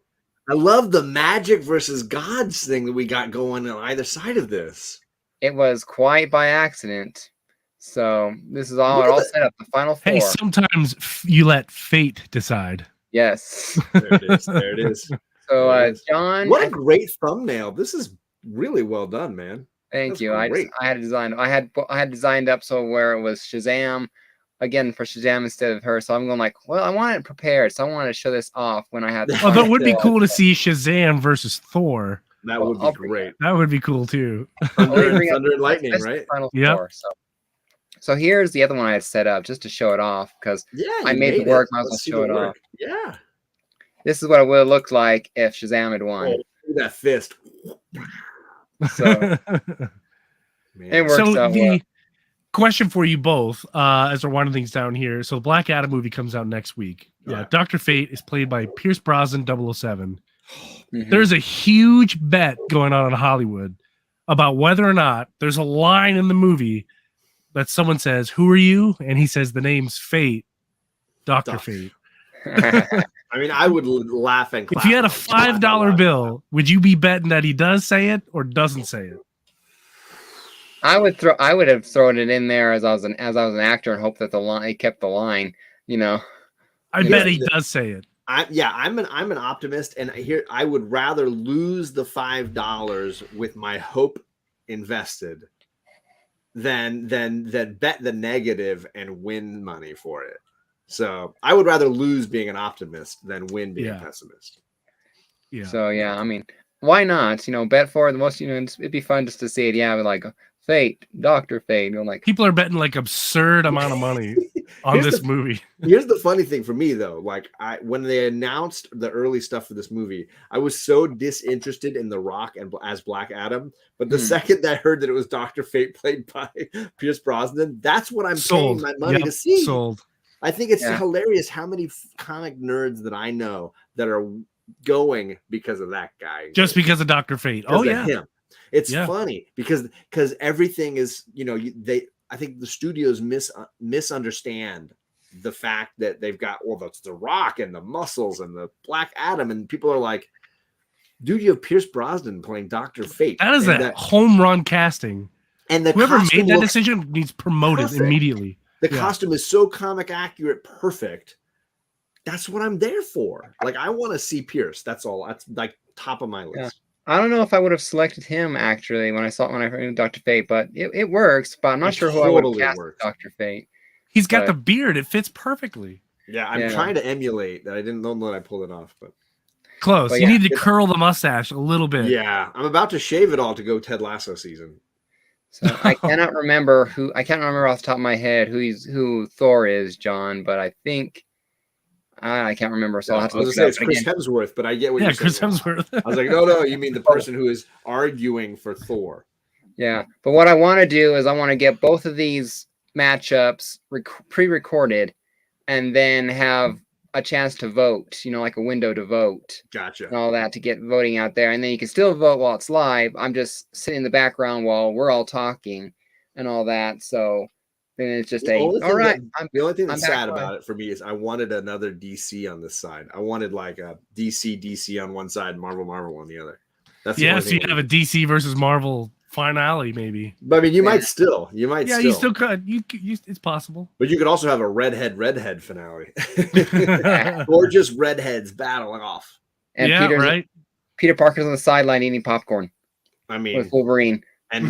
I love the magic versus gods thing that we got going on either side of this. It was quite by accident. So this is all set up. The final four. Hey, sometimes you let fate decide. Yes. There it is. There it is. So, John. What a great thumbnail. This is really well done, man. Thank you. I had designed up so where it was Shazam again for Shazam instead of her. So I'm going like, well, I want it prepared. So I wanted to show this off when I had. Although it would be cool to see Shazam versus Thor. That would be great. That would be cool too. Thunder and lightning, right? Yeah. So here's the other one I had set up just to show it off because I made the work. Might as well show it off. Yeah. This is what it would have looked like if Shazam had won. Oh, that fist. So it works out well. Question for you both, as we're winding things down here. So the Black Adam movie comes out next week. Dr. Fate is played by Pierce Brosnan, 007. Mm-hmm. There's a huge bet going on in Hollywood about whether or not there's a line in the movie that someone says, "Who are you?" And he says the name's Fate, Dr. Fate. I mean, I would laugh and clap. If you had a $5 bill, would you be betting that he does say it or doesn't say it? I would have thrown it in there as I was an actor and hope that he kept the line. I bet he does say it. I'm an optimist, and here I would rather lose the $5 with my hope invested than bet the negative and win money for it. So I would rather lose being an optimist than win being a pessimist. Yeah. So I mean, why not? Bet for the most. It'd be fun just to see it. Yeah, with like Fate, Dr. Fate. Like people are betting like absurd amount of money on this movie. Here's the funny thing for me though. Like when they announced the early stuff for this movie, I was so disinterested in The Rock and as Black Adam. But the second that I heard that it was Dr. Fate played by Pierce Brosnan, that's what I'm paying my money to see. Sold. I think it's hilarious how many comic nerds that I know that are going because of that guy. Just because of Dr. Fate. Him. It's funny because everything is, I think the studios misunderstand the fact that they've got that's The Rock and the muscles and the Black Adam, and people are like, dude, you have Pierce Brosnan playing Dr. Fate. That is that home run casting. And whoever made that decision needs promoted immediately. The costume is so comic accurate, perfect. That's what I'm there for. Like, I want to see Pierce. That's all. That's like top of my list. I don't know if I would have selected him actually when I heard Dr. Fate, but it works. But I'm not It sure who I would have totally cast works. Dr. Fate. He's got But the beard; it fits perfectly. Yeah, I'm trying to emulate that. I didn't know that I pulled it off, but Close. But You yeah, need to curl the mustache a little bit. yeah, I'm about to shave it all to go Ted Lasso season. so I cannot remember off the top of my head who Thor is, John. But I think I can't remember, so I'll have to I was look gonna it say up. it's Chris Hemsworth, but I get what Yeah, you're saying. Chris Hemsworth. I was like, no, you mean the person who is arguing for Thor. Yeah, but what I want to do is I want to get both of these matchups pre-recorded, and then have a chance to vote. Like a window to vote. Gotcha. And all that to get voting out there, and then you can still vote while it's live. I'm just sitting in the background while we're all talking and all that. So then it's just The only thing that's sad about it for me is I wanted another DC on this side. I wanted like a DC on one side, Marvel on the other. That's so you have a DC versus Marvel finale, maybe. But I mean, you might still. Yeah, you still could. It's possible. But you could also have a redhead finale. Or just redheads battling off. And Peter Parker's on the sideline eating popcorn. I mean, with Wolverine. And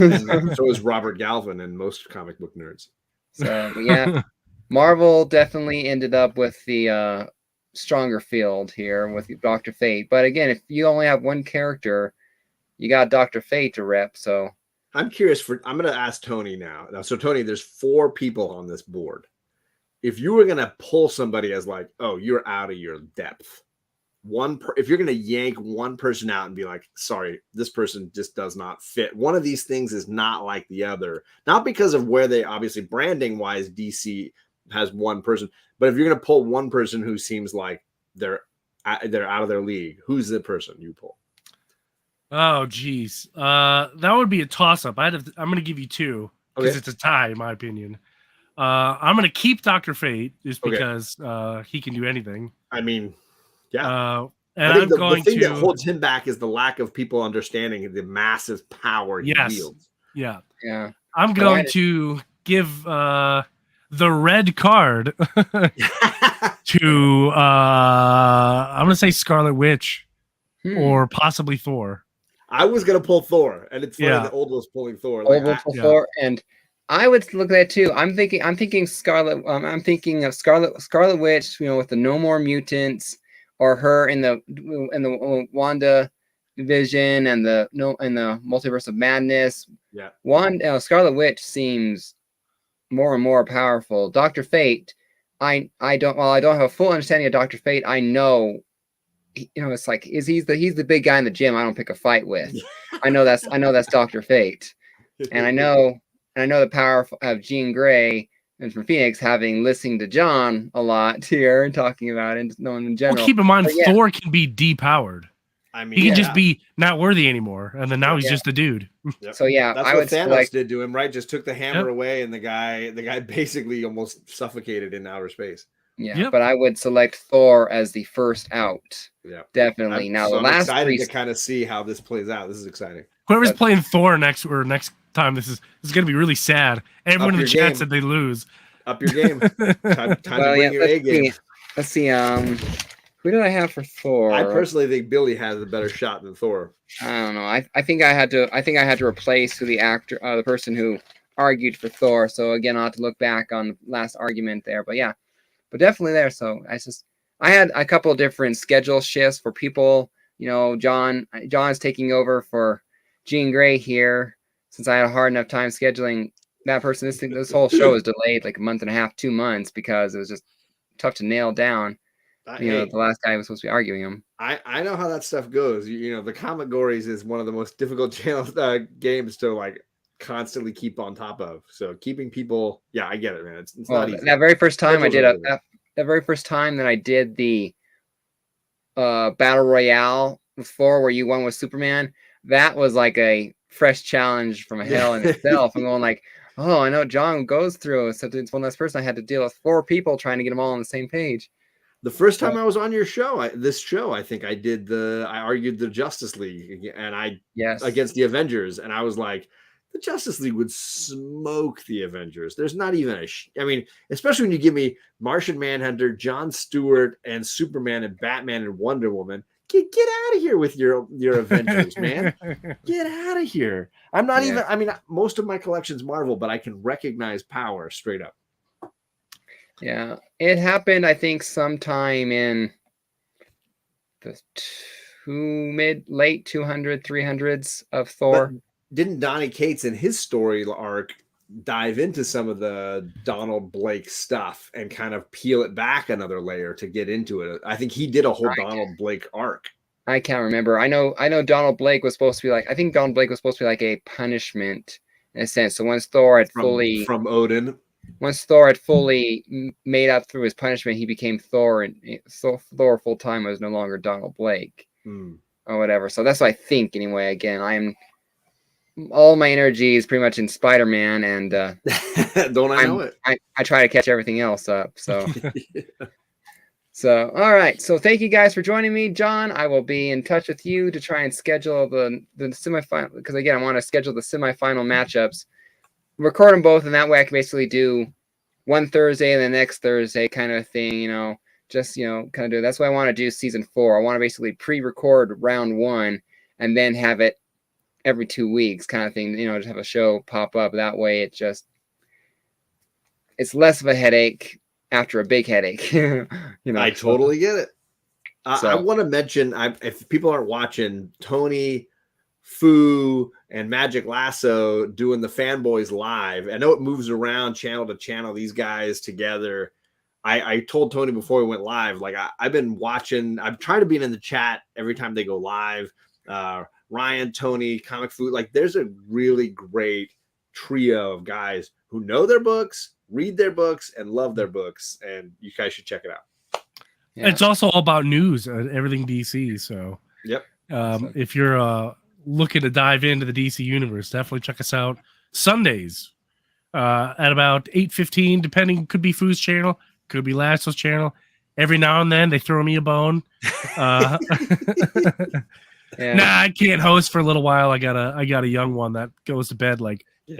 so is Robert Galvin and most comic book nerds. So yeah, Marvel definitely ended up with the stronger field here with Dr. Fate. But again, if you only have one character, you got Dr. Fate to rep. So I'm curious I'm going to ask Tony now. So Tony, there's 4 people on this board. If you were going to pull somebody as like, oh, you're out of your depth. If you're going to yank one person out and be like, sorry, this person just does not fit. One of these things is not like the other, not because of where they obviously branding wise, DC has one person, but if you're going to pull one person who seems like they're out of their league, who's the person you pull? Oh, geez. That would be a toss up. I'm going to give you 2 because it's a tie, in my opinion. I'm going to keep Dr. Fate just because he can do anything. I mean, yeah. And I'm the thing that holds him back is the lack of people understanding the massive power he wields. Yeah. Yeah. I'm going to give the red card to I'm going to say Scarlet Witch or possibly Thor. I was going to pull Thor, and it's funny that Old was pulling Thor. Thor, and I would look at that too. I'm thinking Scarlet. I'm thinking of Scarlet Witch. With the No More Mutants, or her in the Wanda Vision and the Multiverse of Madness. Yeah. Scarlet Witch seems more and more powerful. Dr. Fate, I don't have a full understanding of Dr. Fate. I know, it's like he's the big guy in the gym I don't pick a fight with. I know that's Dr. Fate, and I know the power of Jean Grey and from Phoenix having listened to John a lot here and talking about it and knowing in general. Well, keep in mind, Thor can be depowered. I mean, he can just be not worthy anymore, and then now he's just a dude. Yep. So yeah, that's what Thanos did to him, right? Just took the hammer away, and the guy basically almost suffocated in outer space. Yeah, but I would select Thor as the first out. Yeah, definitely. I'm excited to kind of see how this plays out. This is exciting. Whoever's playing Thor next time, this is going to be really sad. Everyone in the chat said they lose. Up your game. Time to bring your A game. Let's see. Who did I have for Thor? I personally think Billy has a better shot than Thor. I don't know. I think I had to replace the person who argued for Thor. So again, I'll have to look back on the last argument there. But yeah, but definitely there. So I had a couple of different schedule shifts for people. John's taking over for Jean Grey here since I had a hard enough time scheduling that person. This whole show was delayed like a month and a half, 2 months because it was just tough to nail down. The last guy was supposed to be arguing him. I know how that stuff goes. The Comicgories is one of the most difficult games to like constantly keep on top of. So keeping people, I get it, man. It's not easy. That very first time that very first time that I did the battle royale with Thor, where you won with Superman, that was like a fresh challenge from hell in itself. I'm going like, oh, I know John goes through. So it's one last person I had to deal with 4 people trying to get them all on the same page. The first time I was on your show, I think I argued the Justice League and against the Avengers, and I was like, the Justice League would smoke the Avengers. There's not even especially when you give me Martian Manhunter, Jon Stewart, and Superman and Batman and Wonder Woman. get out of here with your Avengers, man. Get out of here. I'm not even. I mean, most of my collection's Marvel, but I can recognize power straight up. Yeah, it happened. I think sometime in the late 300s of Thor. But didn't Donny Cates in his story arc dive into some of the Donald Blake stuff and kind of peel it back another layer to get into it? I think he did a whole Donald Blake arc. I can't remember. I know Donald Blake was supposed to be like, I think Donald Blake was supposed to be like a punishment in a sense. So once Thor had from Odin. Once Thor had fully made up through his punishment, he became Thor, and so Thor full time was no longer Donald Blake or whatever. So that's what I think anyway. Again, all my energy is pretty much in Spider-Man, and don't I know it? I try to catch everything else up. So, so all right. So thank you guys for joining me, John. I will be in touch with you to try and schedule the semifinal, because again, I want to schedule the semifinal matchups. Record them both, and that way I can basically do one Thursday and the next Thursday kind of thing, just, kind of do. That's what I want to do season 4. I want to basically pre-record round 1 and then have it every 2 weeks kind of thing, just have a show pop up. That way it's less of a headache after a big headache. I totally get it. I want to mention, if people aren't watching, Tony, Fu, and Magic Lasso doing the Fanboys Live. I know it moves around channel to channel, these guys together. I told Tony before we went live, like I've been watching, I'm trying to be in the chat every time they go live. Ryan, Tony, Comic Food, like there's a really great trio of guys who know their books, read their books, and love their books, and you guys should check it out. Yeah. It's also all about news, everything DC. So yep. If you're looking to dive into the DC universe, definitely check us out Sundays at about 8:15, depending. Could be Foo's channel, could be Lasso's channel. Every now and then they throw me a bone. Nah, I can't host for a little while. I got a young one that goes to bed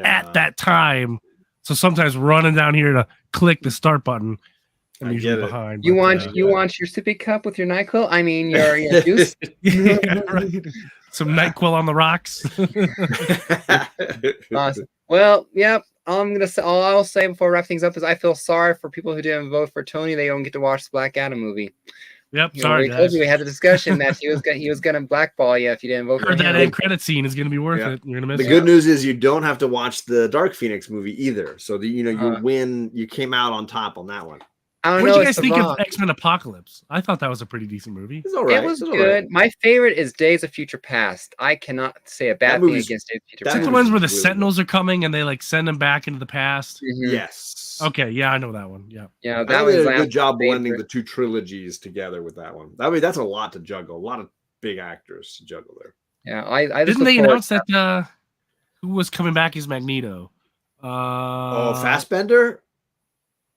at that time. So sometimes running down here to click the start button. I'm usually behind. You want your sippy cup with your NyQuil? I mean your juice. Yeah, right. Some NyQuil on the rocks. Awesome. Well, yep. All I'll say before I wrap things up is I feel sorry for people who didn't vote for Tony. They don't get to watch the Black Adam movie. Yep, sorry, we told you, we had the discussion that he was gonna blackball you if you didn't vote for him. That end credit scene is gonna be worth it. You're gonna miss the good news is you don't have to watch the Dark Phoenix movie either. So you win. You came out on top on that one. What did you guys think of X-Men Apocalypse? I thought that was a pretty decent movie. It's all right. It was good. Right. My favorite is Days of Future Past. I cannot say a bad thing against Days of Future Past. That's the ones where the Sentinels are coming and they send them back into the past. Mm-hmm. Yes. Okay. Yeah, I know that one. Yeah. Yeah, that was a good job blending the two trilogies together with that one. I mean, that's a lot to juggle. A lot of big actors to juggle there. Yeah, I didn't they announce that who was coming back as Magneto? Fassbender?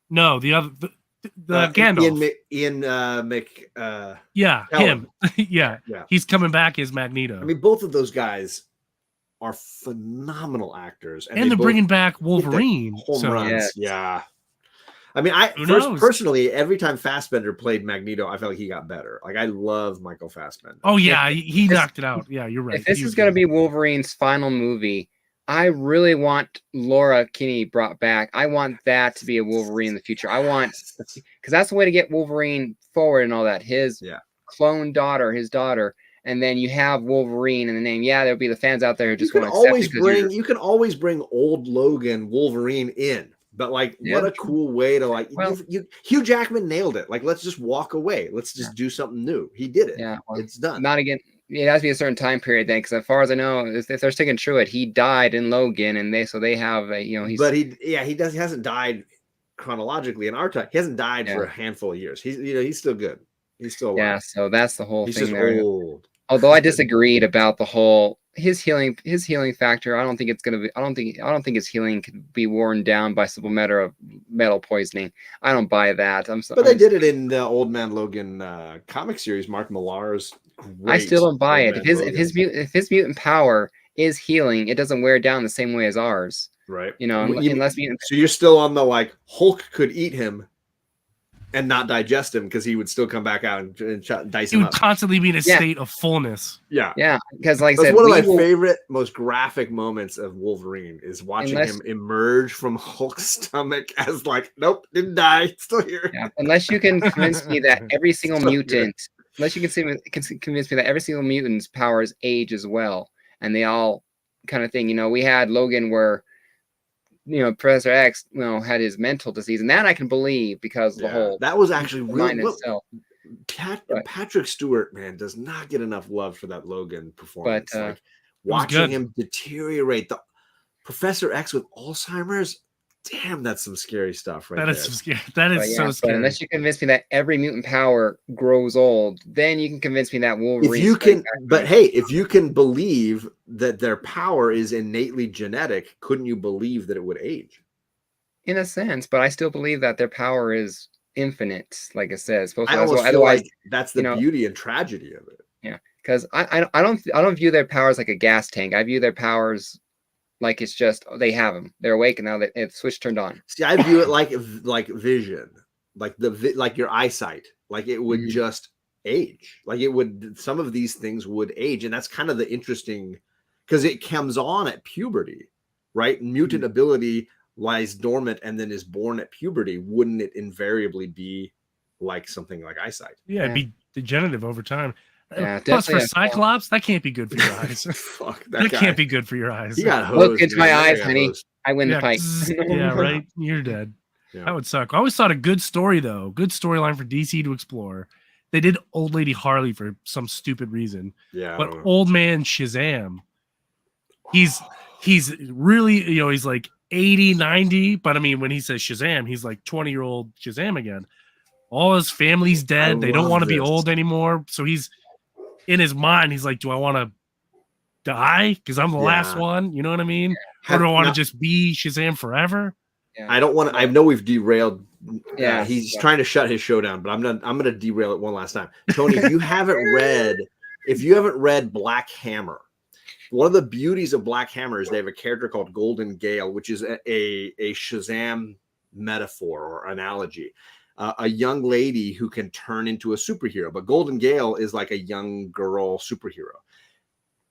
No, the other. The Gandalf. Ian yeah, Kellen. Him. yeah, he's coming back as Magneto. I mean, both of those guys are phenomenal actors, and they're bringing back Wolverine. Home runs. Yeah. I mean, personally, every time Fassbender played Magneto, I felt like he got better. Like I love Michael Fassbender. Oh yeah, he knocked it out. Yeah, you're right. If this is going to be Wolverine's final movie, I really want Laura Kinney brought back. I want that to be a Wolverine in the future. I want, because that's the way to get Wolverine forward and all that. His clone daughter, his daughter, and then you have Wolverine in the name. Yeah, there'll be the fans out there who just want to accept it. You can always bring old Logan Wolverine in, but what a cool way to Hugh Jackman nailed it. Like, let's just walk away. Let's just do something new. He did it. Yeah, it's done. Not again. It has to be a certain time period then, because as far as I know, if they're sticking true it, he died in Logan, and they have he's. But he hasn't died chronologically in our time. He hasn't died for a handful of years. He's still good. He's still alive. Yeah. So that's the whole thing. He's just there. Old. Although I disagreed about the whole his healing factor. I don't think it's gonna be. I don't think his healing could be worn down by simple matter of metal poisoning. I don't buy that. But they did it in the Old Man Logan comic series. Mark Millar's. I still don't buy it. If his mutant power is healing, it doesn't wear down the same way as ours. Right. Unless mutant. So you're still on the Hulk could eat him. and not digest him because he would still come back out and dice He him would up. constantly be in a Yeah. state of fullness. Yeah. Yeah, because like I That's said, one of we my will, favorite, most graphic moments of Wolverine is watching Unless- him emerge from Hulk's stomach as like, nope, didn't die, still here. yeah, unless you can convince me that every single So good. mutant, unless you can convince me that every single mutant's powers age as well, and they all kind of thing. You know, we had Logan where, you know, Professor X, you know, had his mental disease, and that I can believe because of the whole that was actually the really mind itself. But- Patrick Stewart, man, does not get enough love for that Logan performance. But, Like watching good. him deteriorate. The Professor X with Alzheimer's, damn, that's some scary stuff, right? That there. is some scary. That is But yeah, so but scary. unless you convince me that every mutant power grows old, then you can convince me that Wolverine. If you can, but hey, if you can believe that their power is innately genetic, couldn't you believe that it would age? in a sense, but I still believe that their power is infinite, like it says. I almost feel Otherwise, like that's the you know, beauty and tragedy of it. yeah, because I don't view their powers like a gas tank. I view their powers like it's just they have them. They're awake and now it's switch turned on. See, I view it like vision, like like your eyesight, like it would Mhm. just age, like it would. Some of these things would age, and that's kind of the interesting, because it comes on at puberty, right? Mutant ability lies dormant and then is born at puberty. Wouldn't it invariably be like something like eyesight? Yeah, it'd be degenerative over time. Yeah, Plus, for definitely. Cyclops, that can't be good for your eyes. Fuck that guy. can't be good for your eyes. He got hosed, Look into man. my That guy eyes, got honey. hosed. I win the Yeah, fight. yeah, right. You're dead. Yeah. That would suck. I always thought a good story though, good storyline for DC to explore. They did Old Lady Harley for some stupid reason, Yeah, I but don't know. Old Man Shazam, he's really, you know, he's like 80, 90, but I mean, when he says Shazam, he's like 20-year-old Shazam again. All his family's dead. They don't love want to be this. old anymore. So he's in his mind, he's like, do I want to die because I'm the last Yeah. one? You know what I mean? Or do I want to just be Shazam forever? Yeah. I don't want to. I know we've derailed. Yeah, He's trying to shut his show down, but I'm going to derail it one last time. Tony, if you haven't read Black Hammer, one of the beauties of Black Hammer is they have a character called Golden Gale, which is a Shazam metaphor or analogy. A young lady who can turn into a superhero, but Golden Gale is like a young girl superhero.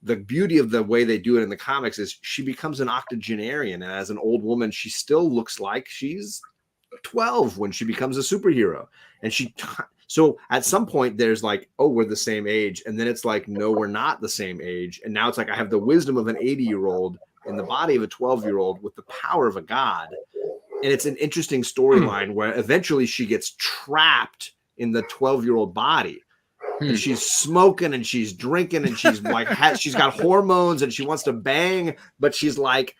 The beauty of the way they do it in the comics is she becomes an octogenarian, and as an old woman, she still looks like she's 12 when she becomes a superhero. And so at some point there's like, oh, we're the same age, and then it's like, no, we're not the same age. And now it's like I have the wisdom of an 80-year-old in the body of a 12-year-old with the power of a god. And it's an interesting storyline where eventually she gets trapped in the 12-year-old body. And she's smoking and she's drinking and she's like, she's got hormones and she wants to bang, but she's like,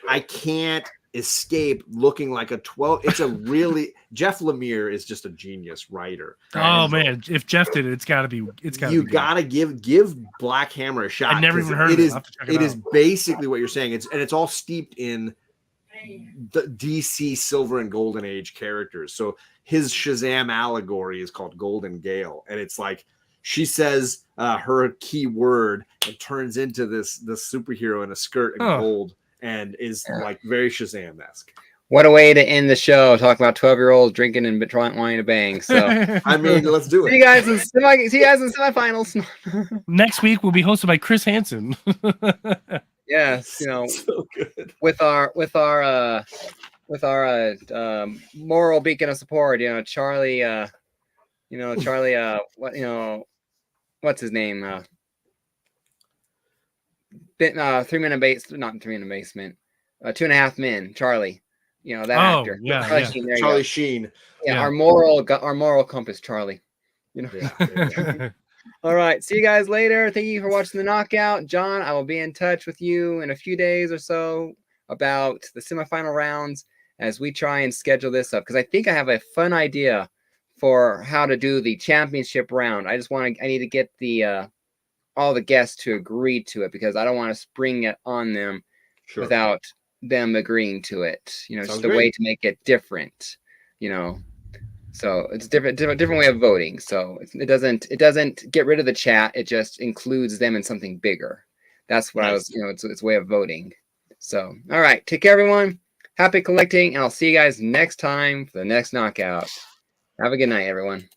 I can't escape looking like a 12. It's a really, Jeff Lemire is just a genius writer. Oh man, if Jeff did it, it's gotta be You gotta give Black Hammer a shot. I never even heard of it. I'll have to check it It is out. basically what you're saying. It's all steeped in the DC Silver and Golden Age characters. So his Shazam allegory is called Golden Gale, and it's like she says her key word and turns into this superhero in a skirt and gold, and is like very Shazam-esque. What a way to end the show! Talk about 12-year-olds drinking and wanting to bang. So I mean, let's do it. see you guys in semifinals. Next week will be hosted by Chris Hansen. Yes, you know, So good. with our moral beacon of support, you know, Charlie, what's his name? 3 Men in Basement, not 3 Men in Basement, 2.5 Men, Charlie. You know that actor. Yeah, Charlie yeah. Sheen, there you Charlie go. Sheen. Yeah, Yeah. our moral compass, Charlie. You know. Yeah. All right. See you guys later. Thank you for watching the knockout. John, I will be in touch with you in a few days or so about the semifinal rounds as we try and schedule this up, because I think I have a fun idea for how to do the championship round. I need to get the all the guests to agree to it, because I don't want to spring it on them without them agreeing to it. You know, Sounds just a great. way to make it different, you know. So it's different way of voting. So it doesn't get rid of the chat. It just includes them in something bigger. That's what I was, it's a way of voting. So, all right. Take care, everyone. Happy collecting, and I'll see you guys next time for the next knockout. Have a good night, everyone.